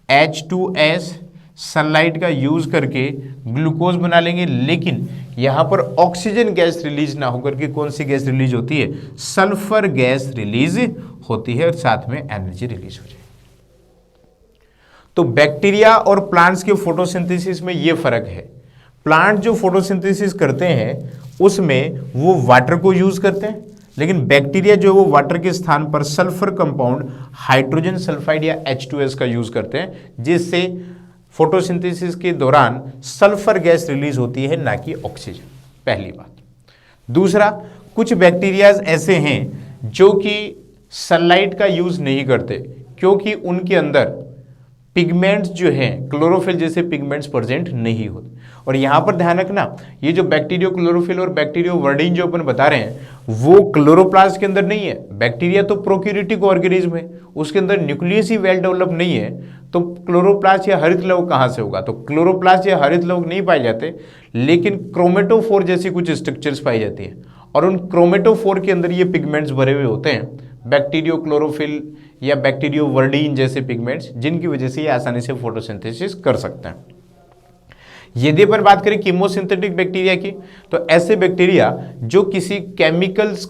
H2S सनलाइट का यूज करके ग्लूकोज बना लेंगे, लेकिन यहां पर ऑक्सीजन गैस रिलीज ना होकर के कौन सी गैस रिलीज होती है, सल्फर गैस रिलीज होती है और साथ में एनर्जी रिलीज हो जाएगी। तो बैक्टीरिया और प्लांट्स के फोटोसिंथेसिस में यह फर्क है। प्लांट जो फोटोसिंथेसिस करते हैं उसमें वो वाटर को यूज करते हैं, लेकिन बैक्टीरिया जो वो वाटर के स्थान पर सल्फर कंपाउंड हाइड्रोजन सल्फाइड या H2S का यूज करते हैं, जिससे फोटोसिंथेसिस के दौरान सल्फर गैस रिलीज होती है, ना कि ऑक्सीजन। पहली बात। दूसरा, कुछ बैक्टीरियाज ऐसे हैं जो कि सनलाइट का यूज नहीं करते क्योंकि उनके अंदर पिगमेंट्स जो हैं क्लोरोफिल जैसे पिगमेंट्स प्रेजेंट नहीं होते। और यहां पर ध्यान रखना, ये जो बैक्टीरियो क्लोरोफिल और बैक्टीरियोवर्डिन जो अपन बता रहे हैं वो क्लोरोप्लास्ट के अंदर नहीं है। बैक्टीरिया तो प्रोकैरियोटिक ऑर्गेनिज्म है, उसके अंदर न्यूक्लियस ही वेल डेवलप नहीं है, तो क्लोरोप्लास्ट या हरित लवक कहां से होगा? तो क्लोरोप्लास्ट या हरित लवक नहीं पाए जाते, लेकिन क्रोमेटोफोर जैसी कुछ स्ट्रक्चर्स पाई जाती है और उन क्रोमेटोफोर के अंदर ये पिगमेंट्स भरे हुए होते हैं। बैक्टीरियो क्लोरोफिल या बैक्टीरियो वर्डीन जैसे पिगमेंट्स, जिनकी वजह से ये आसानी से फोटोसिंथेसिस कर सकते हैं। यदि अपन बात करें कीमोसिंथेटिक बैक्टीरिया की, तो ऐसे बैक्टीरिया जो किसी केमिकल्स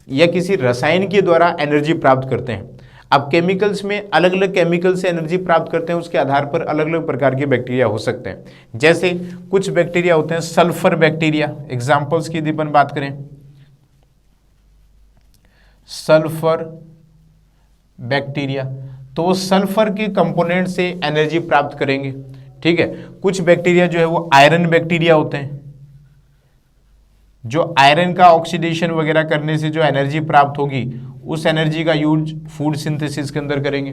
या किसी रसायन के द्वारा एनर्जी प्राप्त करते हैं। अब केमिकल्स में अलग अलग केमिकल से एनर्जी प्राप्त करते हैं, उसके आधार पर अलग अलग प्रकार के बैक्टीरिया हो सकते हैं। जैसे कुछ बैक्टीरिया होते हैं सल्फर बैक्टीरिया, एग्जांपल्स की यदि अपन बात करें, सल्फर बैक्टीरिया, तो सल्फर के कंपोनेंट से एनर्जी प्राप्त करेंगे। ठीक है, कुछ बैक्टीरिया जो है वो आयरन बैक्टीरिया होते हैं, जो आयरन का ऑक्सीडेशन वगैरह करने से जो एनर्जी प्राप्त होगी उस एनर्जी का यूज फूड सिंथेसिस के अंदर करेंगे।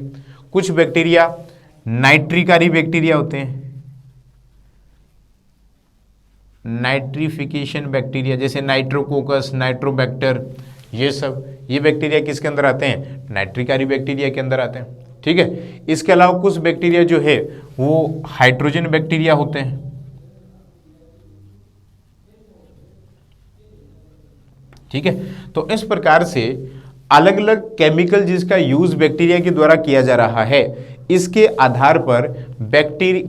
कुछ बैक्टीरिया नाइट्रिकारी बैक्टीरिया होते हैं, नाइट्रिफिकेशन बैक्टीरिया, जैसे नाइट्रोकोकस, नाइट्रोबैक्टर, ये बैक्टीरिया किसके अंदर आते हैं? नाइट्रिकारी बैक्टीरिया के अंदर आते हैं। ठीक है, इसके अलावा कुछ बैक्टीरिया जो है वो हाइड्रोजन बैक्टीरिया होते हैं। ठीक है, तो इस प्रकार से अलग अलग केमिकल जिसका यूज बैक्टीरिया के द्वारा किया जा रहा है, इसके आधार पर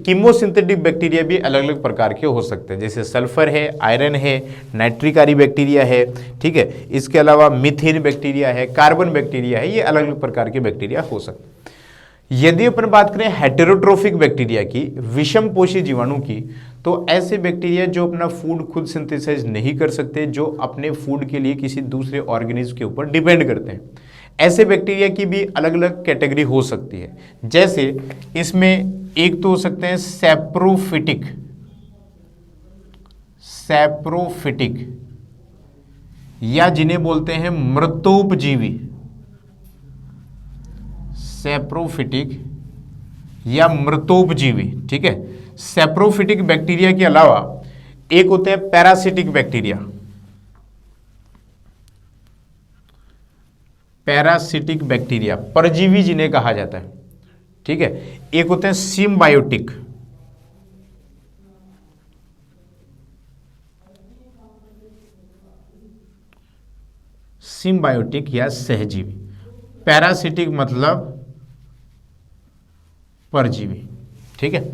कीमोसिंथेटिक बैक्टीरिया भी अलग अलग प्रकार के हो सकते हैं। जैसे सल्फर है, आयरन है, नाइट्रिकारी बैक्टीरिया है। ठीक है, इसके अलावा मीथेन बैक्टीरिया है, कार्बन बैक्टीरिया है, ये अलग अलग प्रकार के बैक्टीरिया हो सकते हैं। यदि अपन बात करें हेटेरोट्रोफिक बैक्टीरिया की, विषम पोषी जीवाणु की, तो ऐसे बैक्टीरिया जो अपना फूड खुद सिंथेसाइज नहीं कर सकते, जो अपने फूड के लिए किसी दूसरे ऑर्गेनिज्म के ऊपर डिपेंड करते हैं, ऐसे बैक्टीरिया की भी अलग अलग कैटेगरी हो सकती है। जैसे इसमें एक तो हो सकते हैं सैप्रोफिटिक या जिन्हें बोलते हैं मृतोपजीवी, सैप्रोफिटिक या मृतोपजीवी। ठीक है, सैप्रोफिटिक बैक्टीरिया के अलावा एक होते हैं पैरासिटिक बैक्टीरिया, पैरासिटिक बैक्टीरिया परजीवी जिन्हें कहा जाता है। ठीक है, एक होते हैं सिम्बायोटिक, सिम्बायोटिक या सहजीवी, पैरासिटिक मतलब परजीवी। ठीक है,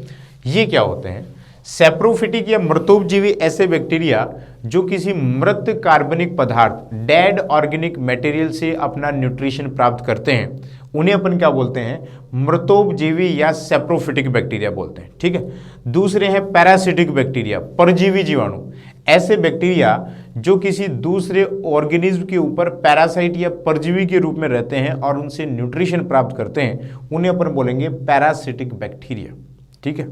ये क्या होते हैं? सैप्रोफिटिक या मृतोपजीवी ऐसे बैक्टीरिया जो किसी मृत कार्बनिक पदार्थ, डेड ऑर्गेनिक मटेरियल से अपना न्यूट्रिशन प्राप्त करते हैं, उन्हें अपन क्या बोलते हैं? मृतोपजीवी या सैप्रोफिटिक बैक्टीरिया बोलते हैं। ठीक है, दूसरे हैं पैरासिटिक बैक्टीरिया, परजीवी जीवाणु। ऐसे बैक्टीरिया जो किसी दूसरे ऑर्गेनिज्म के ऊपर पैरासाइट या परजीवी के रूप में रहते हैं और उनसे न्यूट्रिशन प्राप्त करते हैं, उन्हें अपन बोलेंगे पैरासिटिक बैक्टीरिया। ठीक है,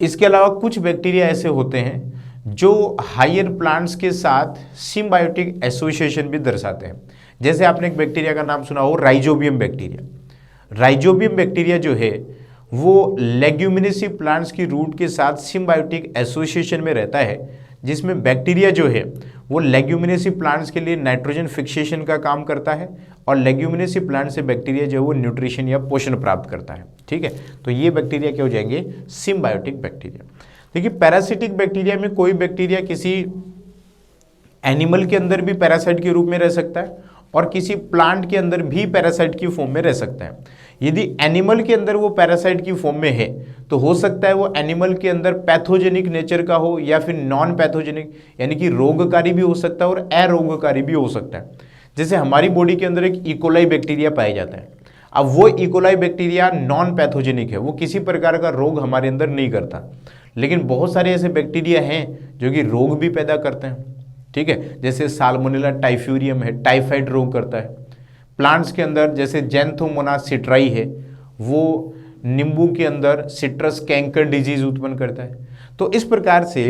इसके अलावा कुछ बैक्टीरिया ऐसे होते हैं जो हायर प्लांट्स के साथ सिम्बायोटिक एसोसिएशन भी दर्शाते हैं। जैसे आपने एक बैक्टीरिया का नाम सुना हो, राइजोबियम बैक्टीरिया। राइजोबियम बैक्टीरिया जो है वो लेग्यूमिनेसी प्लांट्स की रूट के साथ सिम्बायोटिक एसोसिएशन में रहता है, जिसमें बैक्टीरिया जो है वो लेग्यूमिनेसी प्लांट्स के लिए नाइट्रोजन फिक्सेशन का काम करता है और लेग्यूमिनेसी प्लांट से बैक्टीरिया जो है वो न्यूट्रिशन या पोषण प्राप्त करता है। ठीक है, तो ये बैक्टीरिया क्या हो जाएंगे? Symbiotic bacteria. देखिए, पैरासिटिक बैक्टीरिया में कोई बैक्टीरिया किसी एनिमल के अंदर भी पैरासाइट के रूप में रह सकता है और किसी प्लांट के अंदर भी पैरासाइट की फॉर्म में रह सकता है। यदि एनिमल के अंदर वो पैरासाइट की फॉर्म में है तो हो सकता है वो एनिमल के अंदर पैथोजेनिक नेचर का हो या फिर नॉन पैथोजेनिक, यानी कि रोगकारी भी हो सकता है और अरोगकारी भी हो सकता है। जैसे हमारी बॉडी के अंदर एक इकोलाई बैक्टीरिया पाया जाता है। अब वो इकोलाई बैक्टीरिया नॉन पैथोजेनिक है, वो किसी प्रकार का रोग हमारे अंदर नहीं करता, लेकिन बहुत सारे ऐसे बैक्टीरिया हैं जो कि रोग भी पैदा करते हैं। ठीक है, जैसे साल्मोनेला टाइफ्यूरियम है, टाइफाइड रोग करता है। प्लांट्स के अंदर जैसे जेंथोमोनास सिट्राई है, वो नींबू के अंदर सिट्रस कैंकर डिजीज उत्पन्न करता है। तो इस प्रकार से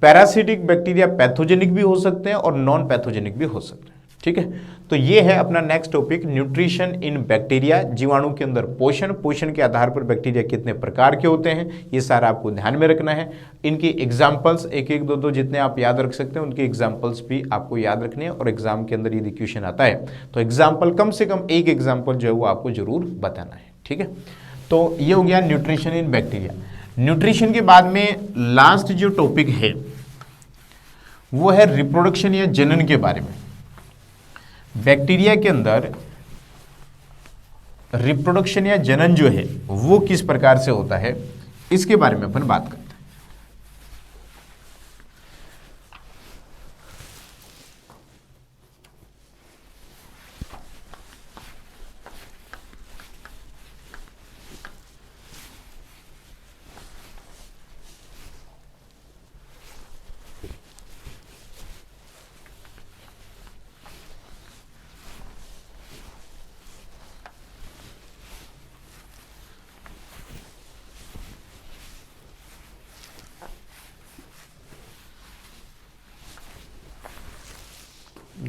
पैरासिटिक बैक्टीरिया पैथोजेनिक भी हो सकते हैं और नॉन पैथोजेनिक भी हो सकते हैं। ठीक है, तो ये है अपना next topic, nutrition in bacteria, जीवाणु के अंदर पोषण, पोषण के आधार पर बैक्टीरिया कितने प्रकार के होते हैं, ये सारा आपको ध्यान में रखना है। इनकी एग्जाम्पल्स एक एक दो जितने आप याद रख सकते हैं उनके एग्जाम्पल्स भी आपको याद रखने हैं और एग्जाम के अंदर यदि क्वेश्चन आता है तो एग्जाम्पल कम से कम एक एग्जाम्पल जो है वो आपको जरूर बताना है। ठीक है, तो ये हो गया न्यूट्रिशन इन बैक्टीरिया। न्यूट्रिशन के बाद में लास्ट जो टॉपिक है वो है रिप्रोडक्शन या जनन के बारे में। बैक्टीरिया के अंदर रिप्रोडक्शन या जनन जो है वो किस प्रकार से होता है, इसके बारे में अपन बात करते हैं।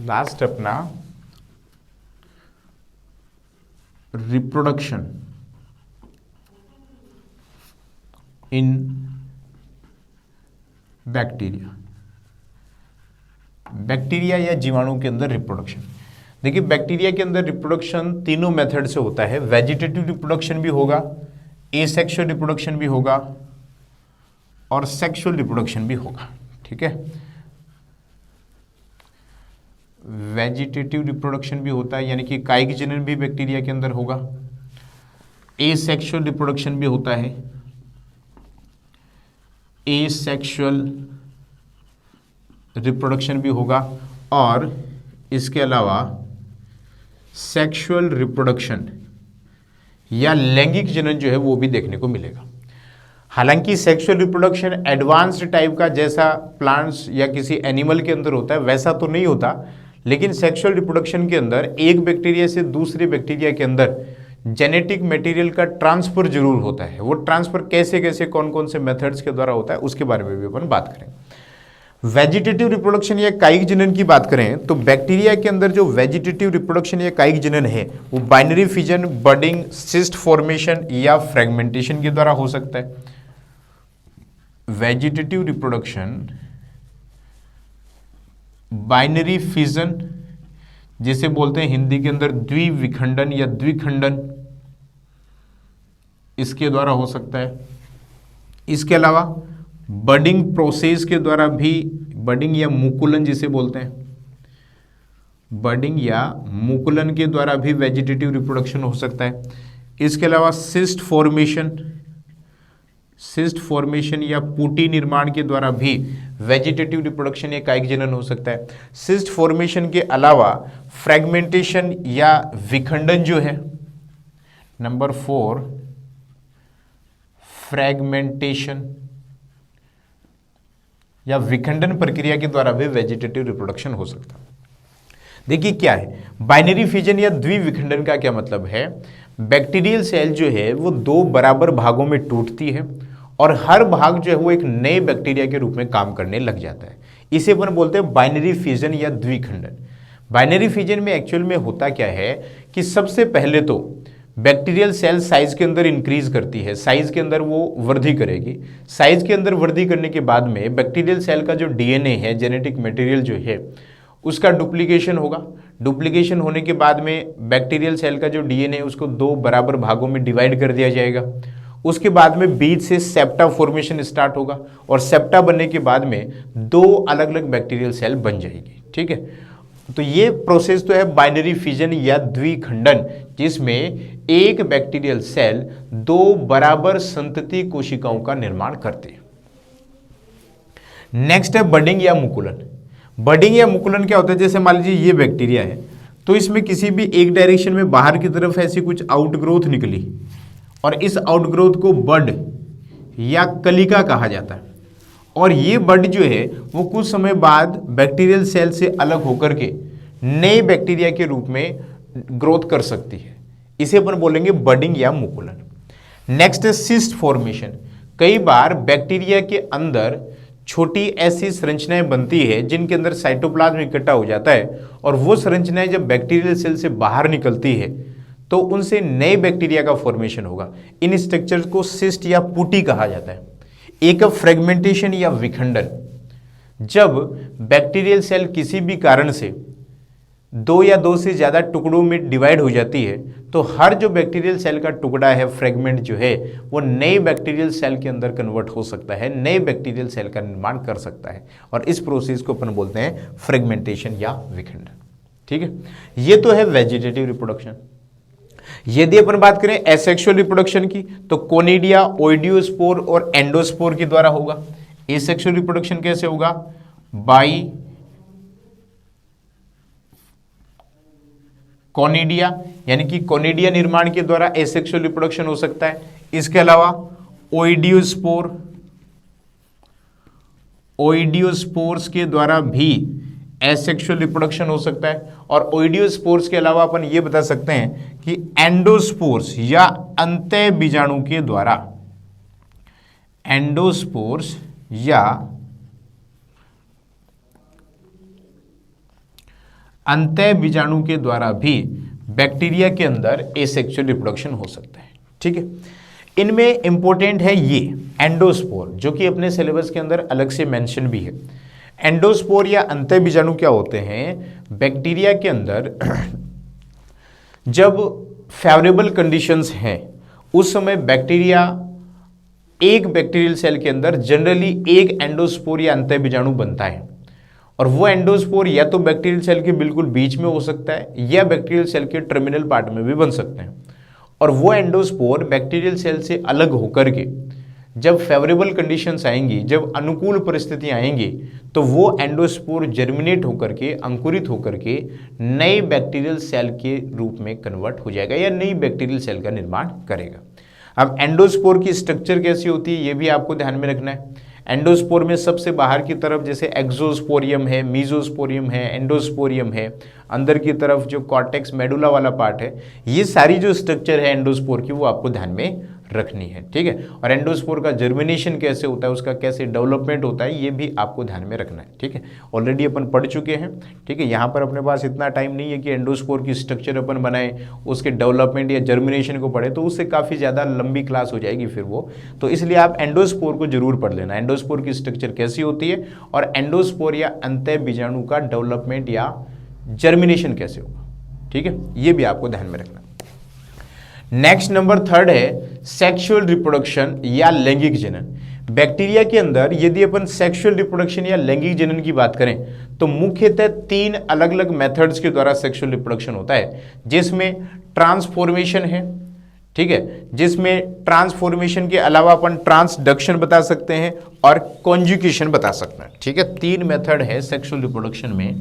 लास्ट अपना रिप्रोडक्शन इन बैक्टीरिया, बैक्टीरिया या जीवाणु के अंदर रिप्रोडक्शन। देखिए बैक्टीरिया के अंदर रिप्रोडक्शन तीनों मेथड से होता है। वेजिटेटिव रिप्रोडक्शन भी होगा, एसेक्सुअल रिप्रोडक्शन भी होगा और सेक्सुअल रिप्रोडक्शन भी होगा। ठीक है, वेजिटेटिव रिप्रोडक्शन भी होता है, यानी कि कायिक जनन भी बैक्टीरिया के अंदर होगा। एसेक्सुअल रिप्रोडक्शन भी होता है, एसेक्सुअल रिप्रोडक्शन भी होगा, और इसके अलावा सेक्सुअल रिप्रोडक्शन या लैंगिक जनन जो है वो भी देखने को मिलेगा। हालांकि सेक्सुअल रिप्रोडक्शन एडवांस्ड टाइप का जैसा प्लांट्स या किसी एनिमल के अंदर होता है वैसा तो नहीं होता, लेकिन सेक्सुअल रिप्रोडक्शन के अंदर एक बैक्टीरिया से दूसरे बैक्टीरिया के अंदर जेनेटिक मटेरियल का ट्रांसफर जरूर होता है। वो ट्रांसफर कैसे कैसे कौन कौन से मेथड्स के द्वारा होता है उसके बारे में भी अपन बात करेंगे। वेजिटेटिव रिप्रोडक्शन या कायिक जनन की बात करें तो बैक्टीरिया के अंदर जो वेजिटेटिव रिप्रोडक्शन या कायिक जनन है वो binary fission, budding, cyst formation या फ्रेगमेंटेशन के द्वारा हो सकता है। वेजिटेटिव रिप्रोडक्शन बाइनरी फिजन, जिसे बोलते हैं हिंदी के अंदर द्विविखंडन या द्विखंडन, इसके द्वारा हो सकता है। इसके अलावा बडिंग प्रोसेस के द्वारा भी, बडिंग या मुकुलन जिसे बोलते हैं, बडिंग या मुकुलन के द्वारा भी वेजिटेटिव रिप्रोडक्शन हो सकता है। इसके अलावा सिस्ट फॉर्मेशन या पुटी निर्माण के द्वारा भी वेजिटेटिव रिप्रोडक्शन या कायिक जनन हो सकता है। सिस्ट फॉर्मेशन के अलावा फ्रेगमेंटेशन या विखंडन जो है, नंबर 4 फ्रेगमेंटेशन या विखंडन प्रक्रिया के द्वारा भी वेजिटेटिव रिप्रोडक्शन हो सकता है। देखिए क्या है बाइनरी फिजन या द्विविखंडन का क्या मतलब है। बैक्टीरियल सेल जो है वो 2 बराबर भागों में टूटती है और हर भाग जो है वो एक नए बैक्टीरिया के रूप में काम करने लग जाता है। इसे अपन बोलते हैं बाइनरी फिजन या द्विखंडन। बाइनरी फिजन में एक्चुअल में होता क्या है कि सबसे पहले तो बैक्टीरियल सेल साइज के अंदर इंक्रीज करती है, साइज के अंदर वो वृद्धि करेगी। साइज के अंदर वृद्धि करने के बाद में बैक्टीरियल सेल का जो डीएनए है, जेनेटिक मटेरियल जो है, उसका डुप्लीकेशन होगा। डुप्लीकेशन होने के बाद में बैक्टीरियल सेल का जो डीएनए उसको 2 बराबर भागों में डिवाइड कर दिया जाएगा। उसके बाद में बीच से सेप्टा फॉर्मेशन स्टार्ट होगा और सेप्टा बनने के बाद में 2 अलग अलग बैक्टीरियल सेल बन जाएगी। ठीक है, तो ये प्रोसेस तो है बाइनरी फिजन या द्विखंडन, जिसमें एक बैक्टीरियल सेल 2 बराबर संतति कोशिकाओं का निर्माण करते हैं। नेक्स्ट है बडिंग या मुकुलन। बडिंग या मुकुलन क्या होता है, जैसे मान लीजिए ये बैक्टीरिया है तो इसमें किसी भी एक डायरेक्शन में बाहर की तरफ ऐसी कुछ आउटग्रोथ निकली और इस आउटग्रोथ को बड या कलिका कहा जाता है। और ये बड जो है वो कुछ समय बाद बैक्टीरियल सेल से अलग होकर के नए बैक्टीरिया के रूप में ग्रोथ कर सकती है। इसे अपन बोलेंगे बडिंग या मुकुलन। नेक्स्ट है सिस्ट फॉर्मेशन। कई बार बैक्टीरिया के अंदर छोटी ऐसी संरचनाएं बनती है जिनके अंदर साइटोप्लाज्म इकट्ठा हो जाता है और वो संरचनाएं जब बैक्टीरियल सेल से बाहर निकलती है तो उनसे नए बैक्टीरिया का फॉर्मेशन होगा। इन स्ट्रक्चर्स को सिस्ट या पुटी कहा जाता है। एक फ्रेगमेंटेशन या विखंडन, जब बैक्टीरियल सेल किसी भी कारण से 2 या 2 से ज़्यादा टुकड़ों में डिवाइड हो जाती है तो हर जो बैक्टीरियल सेल का टुकड़ा है, फ्रेगमेंट जो है, वो नए बैक्टीरियल सेल के अंदर कन्वर्ट हो सकता है, नए बैक्टीरियल सेल का निर्माण कर सकता है और इस प्रोसेस को अपन बोलते हैं फ्रेगमेंटेशन या विखंडन। ठीक है, ये तो है वेजिटेटिव रिप्रोडक्शन। यदि अपन बात करें एसेक्सुअल रिप्रोडक्शन की, तो कोनिडिया, ओइडियोस्पोर और एंडोस्पोर के द्वारा होगा। एसेक्सुअल रिप्रोडक्शन कैसे होगा? बाई कोनिडिया, यानी कि कोनिडिया निर्माण के द्वारा एसेक्सुअल रिप्रोडक्शन हो सकता है। इसके अलावा ओइडियोस्पोर्स के द्वारा भी एसेक्सुअल रिप्रोडक्शन हो सकता है। और ओइडियोस्पोर्स के अलावा अपन ये बता सकते हैं कि एंडोस्पोर्स या अंतः बीजाणु के द्वारा, एंडोस्पोर्स या अंतः बीजाणु के द्वारा भी बैक्टीरिया के अंदर एसेक्सुअल रिप्रोडक्शन हो सकता है। ठीक है, इनमें इंपॉर्टेंट है ये एंडोस्पोर, जो कि अपने सिलेबस के अंदर अलग से मेंशन भी है। एंडोस्पोर या अंतः बीजाणु क्या होते हैं? बैक्टीरिया के अंदर जब फेवरेबल कंडीशंस हैं उस समय बैक्टीरिया, एक बैक्टीरियल सेल के अंदर जनरली एक एंडोस्पोर या अंतः बीजाणु बनता है। और वो एंडोस्पोर या तो बैक्टीरियल सेल के बिल्कुल बीच में हो सकता है या बैक्टीरियल सेल के टर्मिनल पार्ट में भी बन सकते हैं। और वो एंडोस्पोर बैक्टीरियल सेल से अलग होकर के जब फेवरेबल कंडीशंस आएंगी, जब अनुकूल परिस्थितियां आएंगी, तो वो एंडोस्पोर जर्मिनेट होकर के, अंकुरित होकर के नए बैक्टीरियल सेल के रूप में कन्वर्ट हो जाएगा या नई बैक्टीरियल सेल का निर्माण करेगा। अब एंडोस्पोर की स्ट्रक्चर कैसी होती है ये भी आपको ध्यान में रखना है। एंडोस्पोर में सबसे बाहर की तरफ जैसे एक्सोस्पोरियम है, मीजोस्पोरियम है, एंडोस्पोरियम है, अंदर की तरफ जो कॉर्टेक्स मेडुला वाला पार्ट है, ये सारी जो स्ट्रक्चर है एंडोस्पोर की वो आपको ध्यान में रखनी है। ठीक है, और एंडोस्पोर का जर्मिनेशन कैसे होता है, उसका कैसे डेवलपमेंट होता है, ये भी आपको ध्यान में रखना है। ठीक है, ऑलरेडी अपन पढ़ चुके हैं। ठीक है, यहाँ पर अपने पास इतना टाइम नहीं है कि एंडोस्पोर की स्ट्रक्चर अपन बनाए, उसके डेवलपमेंट या जर्मिनेशन को पढ़े, तो उससे काफ़ी ज़्यादा लंबी क्लास हो जाएगी फिर वो। तो इसलिए आप एंडोस्पोर को जरूर पढ़ लेना, एंडोस्पोर की स्ट्रक्चर कैसी होती है और एंडोस्पोर या अंतः बीजाणु का डेवलपमेंट या जर्मिनेशन कैसे होगा। ठीक है, ये भी आपको ध्यान में रखना। नेक्स्ट नंबर 3 है सेक्सुअल रिप्रोडक्शन या लैंगिक जनन। बैक्टीरिया के अंदर यदि अपन सेक्सुअल रिप्रोडक्शन या लैंगिक जनन की बात करें तो मुख्यतः 3 अलग अलग मेथड्स के द्वारा सेक्सुअल रिप्रोडक्शन होता है, जिसमें ट्रांसफॉर्मेशन है। ठीक है, जिसमें ट्रांसफॉर्मेशन के अलावा अपन ट्रांसडक्शन बता सकते हैं और कॉन्जुगेशन बता सकते हैं। ठीक है, 3 मेथड है सेक्सुअल रिप्रोडक्शन में,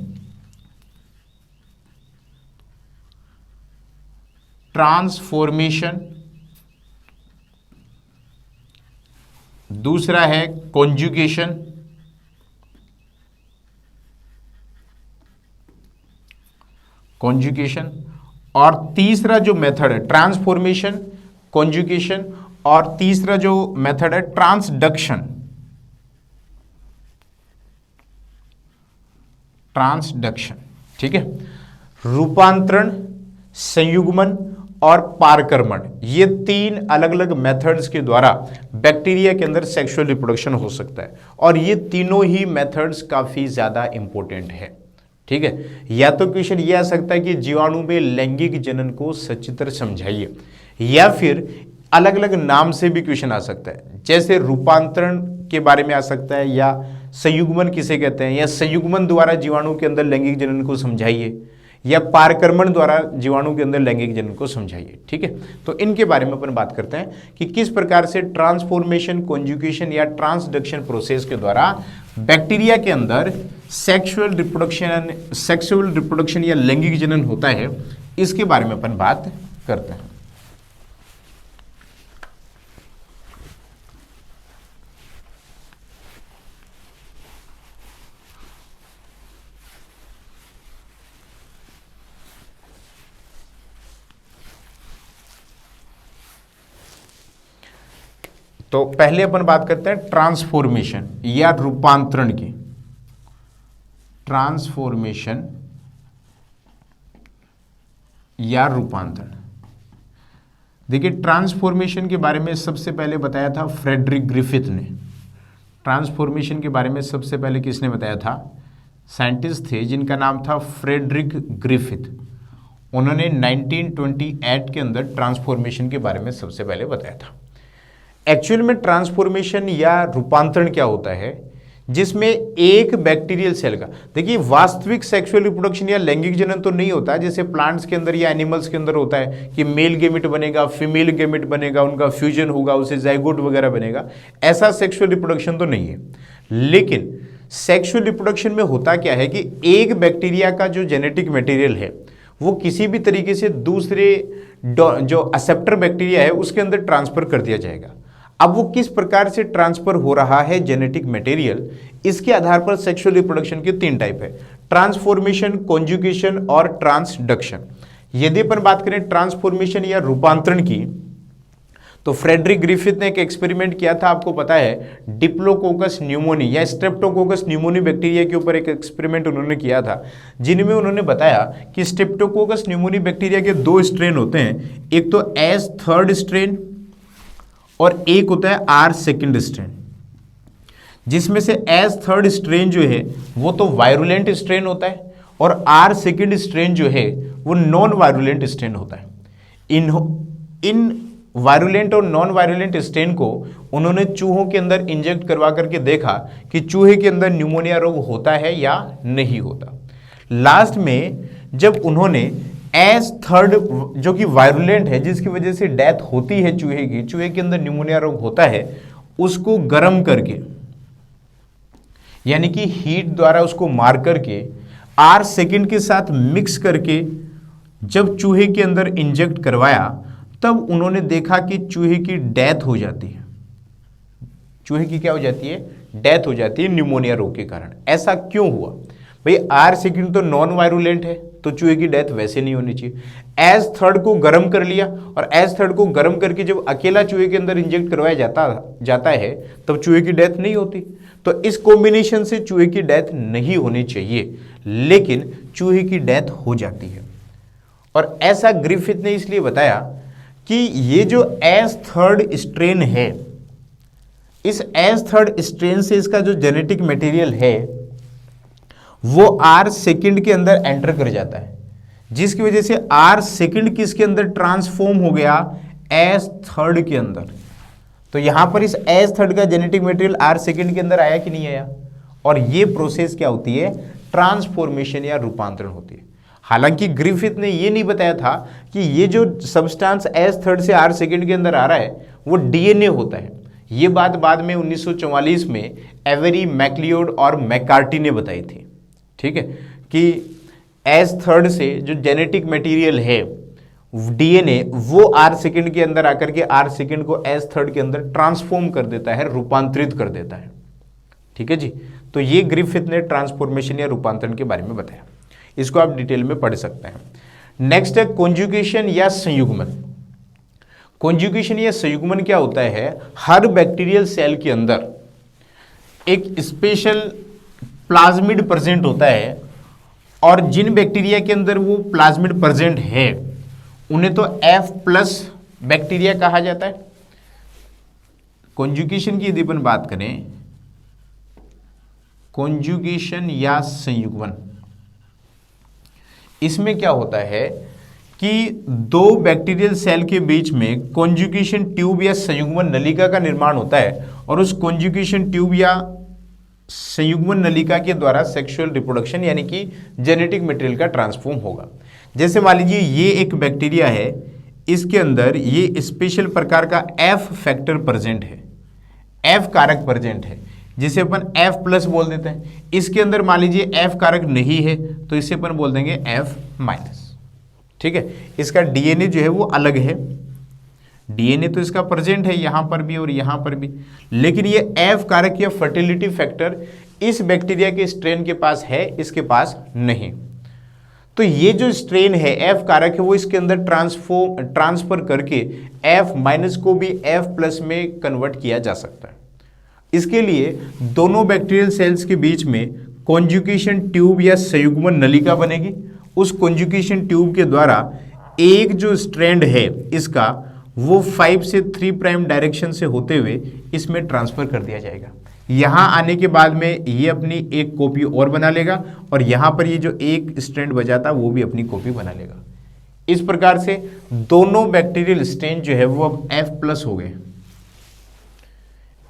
ट्रांसफॉर्मेशन, दूसरा है कॉन्जुगेशन, और तीसरा जो मेथड है ट्रांसफॉर्मेशन, कॉन्जुगेशन, और तीसरा जो मेथड है ट्रांसडक्शन। ठीक है, रूपांतरण, संयुग्मन और पारकर्मण, ये 3 अलग अलग मेथड्स के द्वारा बैक्टीरिया के अंदर सेक्सुअल रिप्रोडक्शन हो सकता है। और ये तीनों ही मेथड्स काफी ज्यादा इंपॉर्टेंट है। ठीक है, या तो क्वेश्चन ये आ सकता है कि जीवाणु में लैंगिक जनन को सचित्र समझाइए, या फिर अलग अलग नाम से भी क्वेश्चन आ सकता है, जैसे रूपांतरण के बारे में आ सकता है, या संयुग्मन किसे कहते हैं, या संयुग्मन द्वारा जीवाणु के अंदर लैंगिक जनन को समझाइए, या पारकर्मण द्वारा जीवाणु के अंदर लैंगिक जनन को समझाइए। ठीक है, तो इनके बारे में अपन बात करते हैं कि किस प्रकार से ट्रांसफॉर्मेशन, कॉन्जुगेशन या ट्रांसडक्शन प्रोसेस के द्वारा बैक्टीरिया के अंदर सेक्सुअल रिप्रोडक्शन या लैंगिक जनन होता है, इसके बारे में अपन बात करते हैं। तो पहले अपन बात करते हैं ट्रांसफॉर्मेशन या रूपांतरण की। ट्रांसफॉर्मेशन या रूपांतरण, देखिए ट्रांसफॉर्मेशन के बारे में सबसे पहले बताया था फ्रेडरिक ग्रिफिथ ने। ट्रांसफॉर्मेशन के बारे में सबसे पहले किसने बताया था? साइंटिस्ट थे जिनका नाम था फ्रेडरिक ग्रिफिथ। उन्होंने 1928 के अंदर ट्रांसफॉर्मेशन के बारे में सबसे पहले बताया था। एक्चुअल में ट्रांसफॉर्मेशन या रूपांतरण क्या होता है जिसमें एक बैक्टीरियल सेल का, देखिए वास्तविक सेक्सुअल रिप्रोडक्शन या लैंगिक जनन तो नहीं होता जैसे प्लांट्स के अंदर या एनिमल्स के अंदर होता है कि मेल गेमिट बनेगा, फीमेल गेमिट बनेगा, उनका फ्यूजन होगा, उससे जाइगोट वगैरह बनेगा, ऐसा सेक्सुअल रिप्रोडक्शन तो नहीं है। लेकिन सेक्सुअल रिप्रोडक्शन में होता क्या है कि एक बैक्टीरिया का जो जेनेटिक मटेरियल है वो किसी भी तरीके से दूसरे जो एक्सेप्टर बैक्टीरिया है उसके अंदर ट्रांसफर कर दिया जाएगा। अब वो किस प्रकार से ट्रांसफर हो रहा है जेनेटिक मटेरियल, इसके आधार पर सेक्सुअल रिप्रोडक्शन के 3 टाइप है, ट्रांसफॉर्मेशन, कॉन्जुगेशन और ट्रांसडक्शन। यदि अपन बात करें ट्रांसफॉर्मेशन या रूपांतरण की, तो फ्रेडरिक ग्रिफिथ ने एक एक्सपेरिमेंट किया था, आपको पता है, डिप्लोकोकस न्यूमोनी या स्ट्रेप्टोकोकस न्यूमोनी बैक्टीरिया के ऊपर एक एक्सपेरिमेंट उन्होंने किया था, जिनमें उन्होंने बताया कि स्ट्रेप्टोकोकस न्यूमोनी बैक्टीरिया के 2 स्ट्रेन होते हैं, एक तो एस थर्ड स्ट्रेन और एक होता है आर सेकेंड स्ट्रेन, जिसमें से एस थर्ड स्ट्रेन जो है वो तो वायरुलेंट स्ट्रेन होता है और आर सेकेंड स्ट्रेन जो है वो नॉन वायरुलेंट स्ट्रेन होता है। इन वायरुलेंट और नॉन वायरुलेंट स्ट्रेन को उन्होंने चूहों के अंदर इंजेक्ट करवा करके देखा कि चूहे के अंदर न्यूमोनिया रोग होता है या नहीं होता। लास्ट में जब उन्होंने एस थर्ड जो कि वायरुलेंट है, जिसकी वजह से डेथ होती है चूहे की, चूहे के अंदर न्यूमोनिया रोग होता है, उसको गर्म करके यानी कि हीट द्वारा उसको मार करके आर सेकेंड के साथ मिक्स करके जब चूहे के अंदर इंजेक्ट करवाया, तब उन्होंने देखा कि चूहे की डेथ हो जाती है। चूहे की क्या हो जाती है? डेथ हो जाती है न्यूमोनिया रोग के कारण। ऐसा क्यों हुआ भाई? आर सेकेंड तो नॉन वायरुलेंट है, तो चूहे की डेथ वैसे नहीं होनी चाहिए। एस थर्ड को गर्म कर लिया और एस थर्ड को गर्म करके जब अकेला चूहे के अंदर इंजेक्ट करवाया जाता है तब चूहे की डेथ नहीं होती। तो इस कॉम्बिनेशन से चूहे की डेथ नहीं होनी चाहिए, लेकिन चूहे की डेथ हो जाती है। और ऐसा ग्रिफिथ ने इसलिए बताया कि ये जो एस थर्ड स्ट्रेन है, इस एस थर्ड स्ट्रेन से इसका जो जेनेटिक मटेरियल है वो आर सेकेंड के अंदर एंटर कर जाता है, जिसकी वजह से आर सेकेंड किसके अंदर ट्रांसफॉर्म हो गया? एस थर्ड के अंदर। तो यहां पर इस एस थर्ड का जेनेटिक मटेरियल आर सेकेंड के अंदर आया कि नहीं आया? और ये प्रोसेस क्या होती है? ट्रांसफॉर्मेशन या रूपांतरण होती है। हालांकि ग्रिफिथ ने ये नहीं बताया था कि ये जो सब्सटेंस एस थर्ड से आर सेकेंड के अंदर आ रहा है वो डीएनए होता है। ये बात बाद में 1944 में एवेरी, मैक्लियोड और मैकार्टी ने बताई थी, ठीक है, कि एस थर्ड से जो जेनेटिक मटेरियल है डीएनए वो आर सेकेंड के अंदर आकर के आर सेकेंड को एस थर्ड के अंदर ट्रांसफॉर्म कर देता है, रूपांतरित कर देता है। ठीक है जी। तो ये ग्रिफिथ ने ट्रांसफॉर्मेशन या रूपांतरण के बारे में बताया, इसको आप डिटेल में पढ़ सकते हैं। नेक्स्ट है कॉन्जुगेशन या संयुग्मन। कॉन्जुगेशन या संयुग्मन क्या होता है? हर बैक्टीरियल सेल के अंदर एक स्पेशल प्लाज्मिड प्रेजेंट होता है, और जिन बैक्टीरिया के अंदर वो प्लाज्मिड प्रेजेंट है उन्हें तो F+ बैक्टीरिया कहा जाता है। कॉन्जुगेशन की यदि अपन बात करें, कॉन्जुगेशन या संयुग्मन, इसमें क्या होता है कि 2 बैक्टीरियल सेल के बीच में कॉन्जुगेशन ट्यूब या संयुग्मन नलिका का निर्माण होता है, और उस कॉन्जुगेशन ट्यूब या संयुग्मन नलिका के द्वारा सेक्सुअल रिप्रोडक्शन यानी कि जेनेटिक मटेरियल का ट्रांसफॉर्म होगा। जैसे मान लीजिए ये एक बैक्टीरिया है, इसके अंदर ये स्पेशल प्रकार का F फैक्टर प्रेजेंट है, F कारक प्रेजेंट है, जिसे अपन F+ बोल देते हैं। इसके अंदर मान लीजिए F कारक नहीं है तो इसे अपन बोल देंगे F-। ठीक है। इसका डीएनए जो है वो अलग है, डीएनए तो इसका प्रेजेंट है यहां पर भी और यहां पर भी, लेकिन ये F कारक या फर्टिलिटी फैक्टर इस बैक्टीरिया के स्ट्रेन के पास है, इसके पास नहीं। तो ये जो स्ट्रेन है F कारक है वो इसके अंदर ट्रांसफर करके F- को भी F+ में कन्वर्ट किया जा सकता है। इसके लिए दोनों बैक्टीरियल सेल्स के बीच में कॉन्जुगेशन ट्यूब या संयुग्मन नलिका बनेगी। उस कॉन्जुगेशन ट्यूब के द्वारा एक जो स्ट्रैंड है इसका वो 5 से 3' डायरेक्शन से होते हुए इसमें ट्रांसफर कर दिया जाएगा। यहां आने के बाद में ये अपनी एक कॉपी और बना लेगा, और यहां पर ये जो एक स्ट्रैंड बचा था वो भी अपनी कॉपी बना लेगा। इस प्रकार से दोनों बैक्टीरियल स्ट्रैंड जो है वो अब F+ हो गए।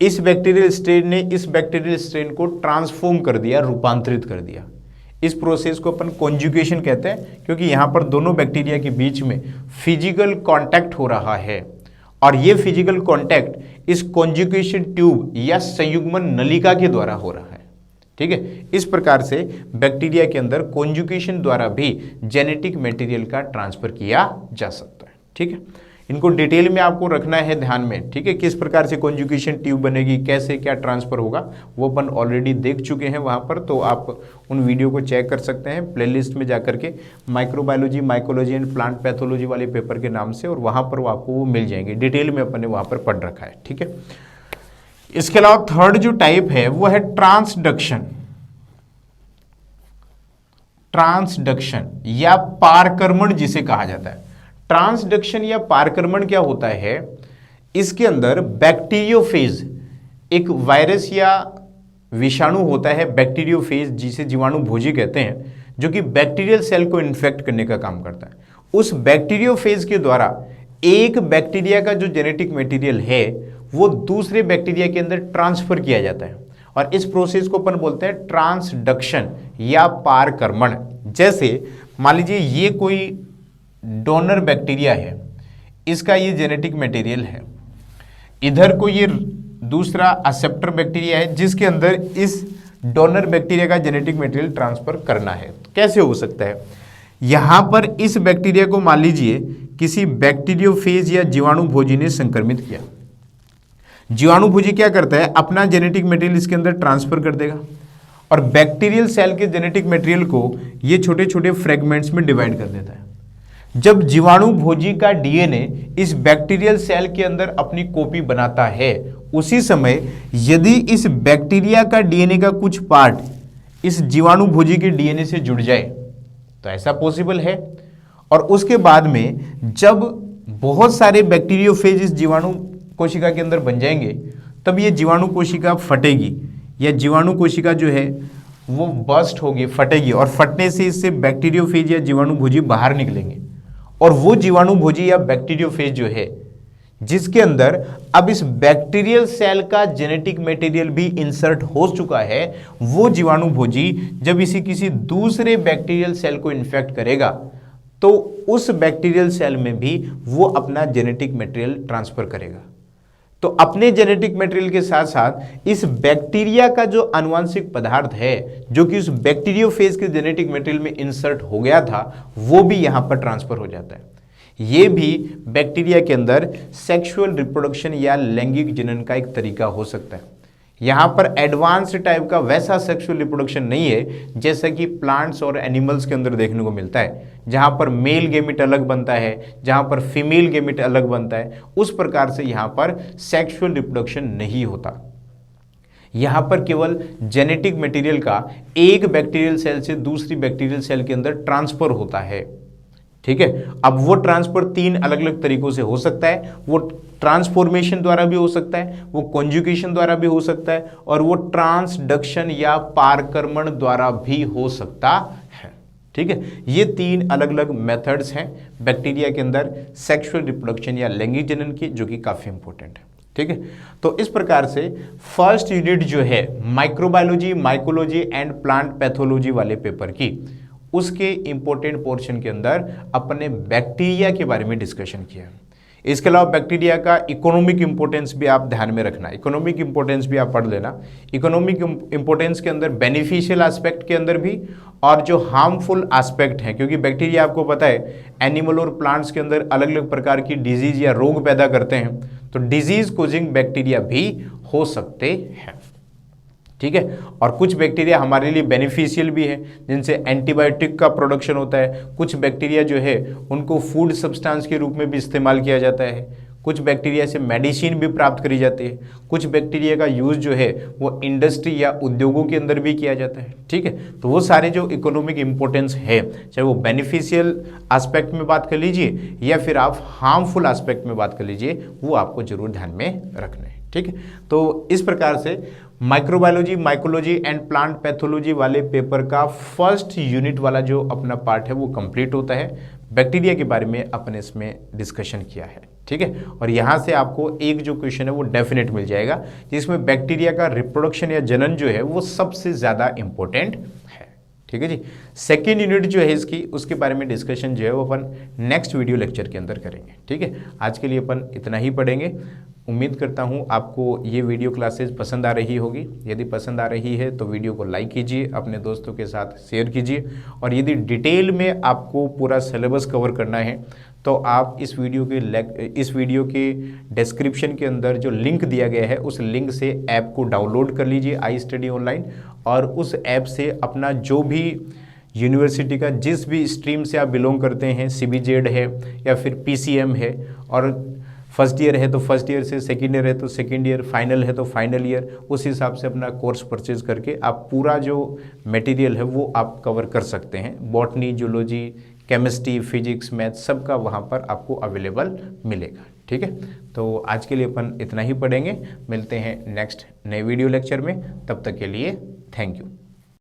इस बैक्टीरियल स्ट्रेन ने इस बैक्टीरियल स्ट्रेन को ट्रांसफॉर्म कर दिया, रूपांतरित कर दिया। इस प्रोसेस को अपन कॉन्जुगेशन कहते हैं, क्योंकि यहाँ पर दोनों बैक्टीरिया के बीच में फिजिकल कांटेक्ट हो रहा है और ये फिजिकल कांटेक्ट इस कॉन्जुगेशन ट्यूब या संयुग्मन नलिका के द्वारा हो रहा है। ठीक है, इस प्रकार से बैक्टीरिया के अंदर कॉन्जुगेशन द्वारा भी जेनेटिक मटेरियल का ट्रांसफर किया जा सकता है। ठीक है, इनको डिटेल में आपको रखना है ध्यान में। ठीक है, किस प्रकार से कॉन्जुगेशन ट्यूब बनेगी, कैसे क्या ट्रांसफर होगा, वो अपन ऑलरेडी देख चुके हैं वहाँ पर, तो आप उन वीडियो को चेक कर सकते हैं प्लेलिस्ट में जाकर के, microbiology, mycology and plant pathology वाले पेपर के नाम से, और वहाँ पर वो आपको वो मिल जाएंगे, डिटेल में अपन ने वहाँ पर पढ़ रखा है। ठीक है, इसके अलावा थर्ड जो टाइप है वो है ट्रांसडक्शन। ट्रांसडक्शन या पारकर्मण जिसे कहा जाता है। ट्रांसडक्शन या पारकर्मण क्या होता है, इसके अंदर बैक्टीरियोफेज, एक वायरस या विषाणु होता है बैक्टीरियोफेज, जिसे जीवाणु भोजी कहते हैं, जो कि बैक्टीरियल सेल को इन्फेक्ट करने का काम करता है। उस बैक्टीरियोफेज के द्वारा एक बैक्टीरिया का जो जेनेटिक मटेरियल है वो दूसरे बैक्टीरिया के अंदर ट्रांसफर किया जाता है, और इस प्रोसेस को अपन बोलते हैं ट्रांसडक्शन या पारकर्मण। जैसे मान लीजिए ये कोई डोनर बैक्टीरिया है, इसका ये जेनेटिक मटेरियल है, इधर को ये दूसरा एक्सेप्टर बैक्टीरिया है जिसके अंदर इस डोनर बैक्टीरिया का जेनेटिक मटेरियल ट्रांसफर करना है। कैसे हो सकता है, यहां पर इस बैक्टीरिया को मान लीजिए किसी बैक्टीरियोफेज या जीवाणु भोजी ने संक्रमित किया। जीवाणु भोजी क्या करता है, अपना जेनेटिक मटेरियल इसके अंदर ट्रांसफर कर देगा, और बैक्टीरियल सेल के जेनेटिक मटेरियल को ये छोटे छोटे फ्रेगमेंट्स में डिवाइड कर देता है। जब जीवाणु भोजी का डीएनए इस बैक्टीरियल सेल के अंदर अपनी कॉपी बनाता है, उसी समय यदि इस बैक्टीरिया का डीएनए का कुछ पार्ट इस जीवाणु भोजी के डीएनए से जुड़ जाए तो ऐसा पॉसिबल है, और उसके बाद में जब बहुत सारे बैक्टीरियोफेज इस जीवाणु कोशिका के अंदर बन जाएंगे, तब ये जीवाणु कोशिका फटेगी, या जीवाणु कोशिका जो है वो बर्स्ट होगी, फटेगी, और फटने से इससे बैक्टीरियोफेज या जीवाणु भोजी बाहर निकलेंगे। और वो जीवाणु भोजी या बैक्टीरियोफेज जो है जिसके अंदर अब इस बैक्टीरियल सेल का जेनेटिक मटेरियल भी इंसर्ट हो चुका है, वो जीवाणु भोजी जब इसी किसी दूसरे बैक्टीरियल सेल को इन्फेक्ट करेगा तो उस बैक्टीरियल सेल में भी वो अपना जेनेटिक मटेरियल ट्रांसफर करेगा। तो अपने जेनेटिक मटेरियल के साथ साथ इस बैक्टीरिया का जो आनुवंशिक पदार्थ है जो कि उस बैक्टीरियोफेज के जेनेटिक मटेरियल में इंसर्ट हो गया था, वो भी यहां पर ट्रांसफर हो जाता है। ये भी बैक्टीरिया के अंदर सेक्सुअल रिप्रोडक्शन या लैंगिक जनन का एक तरीका हो सकता है। यहाँ पर एडवांस्ड टाइप का वैसा सेक्सुअल रिप्रोडक्शन नहीं है जैसा कि प्लांट्स और एनिमल्स के अंदर देखने को मिलता है, जहाँ पर मेल गेमिट अलग बनता है, जहाँ पर फीमेल गेमिट अलग बनता है। उस प्रकार से यहाँ पर सेक्सुअल रिप्रोडक्शन नहीं होता। यहाँ पर केवल जेनेटिक मटेरियल का एक बैक्टीरियल सेल से दूसरी बैक्टीरियल सेल के अंदर ट्रांसफर होता है। ठीक है, अब वो ट्रांसफर 3 अलग अलग तरीकों से हो सकता है। वो ट्रांसफॉर्मेशन द्वारा भी हो सकता है, वो कॉन्जुगेशन द्वारा भी हो सकता है, और वो ट्रांसडक्शन या पारकर्मण द्वारा भी हो सकता है। ठीक है, ये 3 अलग अलग मेथड्स हैं बैक्टीरिया के अंदर सेक्सुअल रिप्रोडक्शन या लैंगिक जनन की, जो कि काफी इंपॉर्टेंट है। ठीक है, तो इस प्रकार से फर्स्ट यूनिट जो है microbiology, mycology and plant pathology वाले पेपर की, उसके इंपॉर्टेंट पोर्शन के अंदर अपने बैक्टीरिया के बारे में डिस्कशन किया। इसके अलावा बैक्टीरिया का इकोनॉमिक इंपॉर्टेंस भी आप ध्यान में रखना, इकोनॉमिक इंपॉर्टेंस भी आप पढ़ लेना। इकोनॉमिक इंपॉर्टेंस के अंदर बेनिफिशियल एस्पेक्ट के अंदर भी और जो हार्मफुल एस्पेक्ट हैं, क्योंकि बैक्टीरिया आपको पता है एनिमल और प्लांट्स के अंदर अलग अलग प्रकार की डिजीज या रोग पैदा करते हैं, तो डिजीज कोजिंग बैक्टीरिया भी हो सकते हैं। ठीक है, और कुछ बैक्टीरिया हमारे लिए बेनिफिशियल भी है, जिनसे एंटीबायोटिक का प्रोडक्शन होता है। कुछ बैक्टीरिया जो है उनको फूड सब्सटेंस के रूप में भी इस्तेमाल किया जाता है। कुछ बैक्टीरिया से मेडिसिन भी प्राप्त करी जाती है। कुछ बैक्टीरिया का यूज़ जो है वो इंडस्ट्री या उद्योगों के अंदर भी किया जाता है। ठीक है, तो वो सारे जो इकोनॉमिक इंपॉर्टेंस है, चाहे वो बेनिफिशियल एस्पेक्ट में बात कर लीजिए या फिर आप हार्मफुल एस्पेक्ट में बात कर लीजिए, वो आपको जरूर ध्यान में रखना है। ठीक है, तो इस प्रकार से microbiology, mycology and plant pathology वाले पेपर का फर्स्ट यूनिट वाला जो अपना पार्ट है वो कंप्लीट होता है। बैक्टीरिया के बारे में अपन इसमें डिस्कशन किया है। ठीक है। और यहाँ से आपको एक जो क्वेश्चन है वो डेफिनेट मिल जाएगा, जिसमें बैक्टीरिया का रिप्रोडक्शन या जनन जो है वो सबसे ज़्यादा इंपॉर्टेंट है। ठीक है जी। सेकेंड यूनिट जो है इसकी, उसके बारे में डिस्कशन जो है वो अपन नेक्स्ट वीडियो लेक्चर के अंदर करेंगे। ठीक है, आज के लिए अपन इतना ही पढ़ेंगे। उम्मीद करता हूँ आपको ये वीडियो क्लासेस पसंद आ रही होगी। यदि पसंद आ रही है तो वीडियो को लाइक कीजिए, अपने दोस्तों के साथ शेयर कीजिए, और यदि डिटेल में आपको पूरा सिलेबस कवर करना है तो आप इस वीडियो के डिस्क्रिप्शन के अंदर जो लिंक दिया गया है उस लिंक से ऐप को डाउनलोड कर लीजिए, आई स्टडी ऑनलाइन, और उस ऐप से अपना जो भी यूनिवर्सिटी का जिस भी स्ट्रीम से आप बिलोंग करते हैं, CBZ है या फिर PCM है, और फर्स्ट ईयर है तो फर्स्ट ईयर से, सेकेंड ईयर है तो सेकेंड ईयर, फाइनल है तो फाइनल ईयर, उस हिसाब से अपना कोर्स परचेज करके आप पूरा जो मटेरियल है वो आप कवर कर सकते हैं। Botany, zoology, chemistry, physics, math सबका वहाँ पर आपको अवेलेबल मिलेगा। ठीक है, तो आज के लिए अपन इतना ही पढ़ेंगे। मिलते हैं नेक्स्ट नए वीडियो लेक्चर में, तब तक के लिए थैंक यू।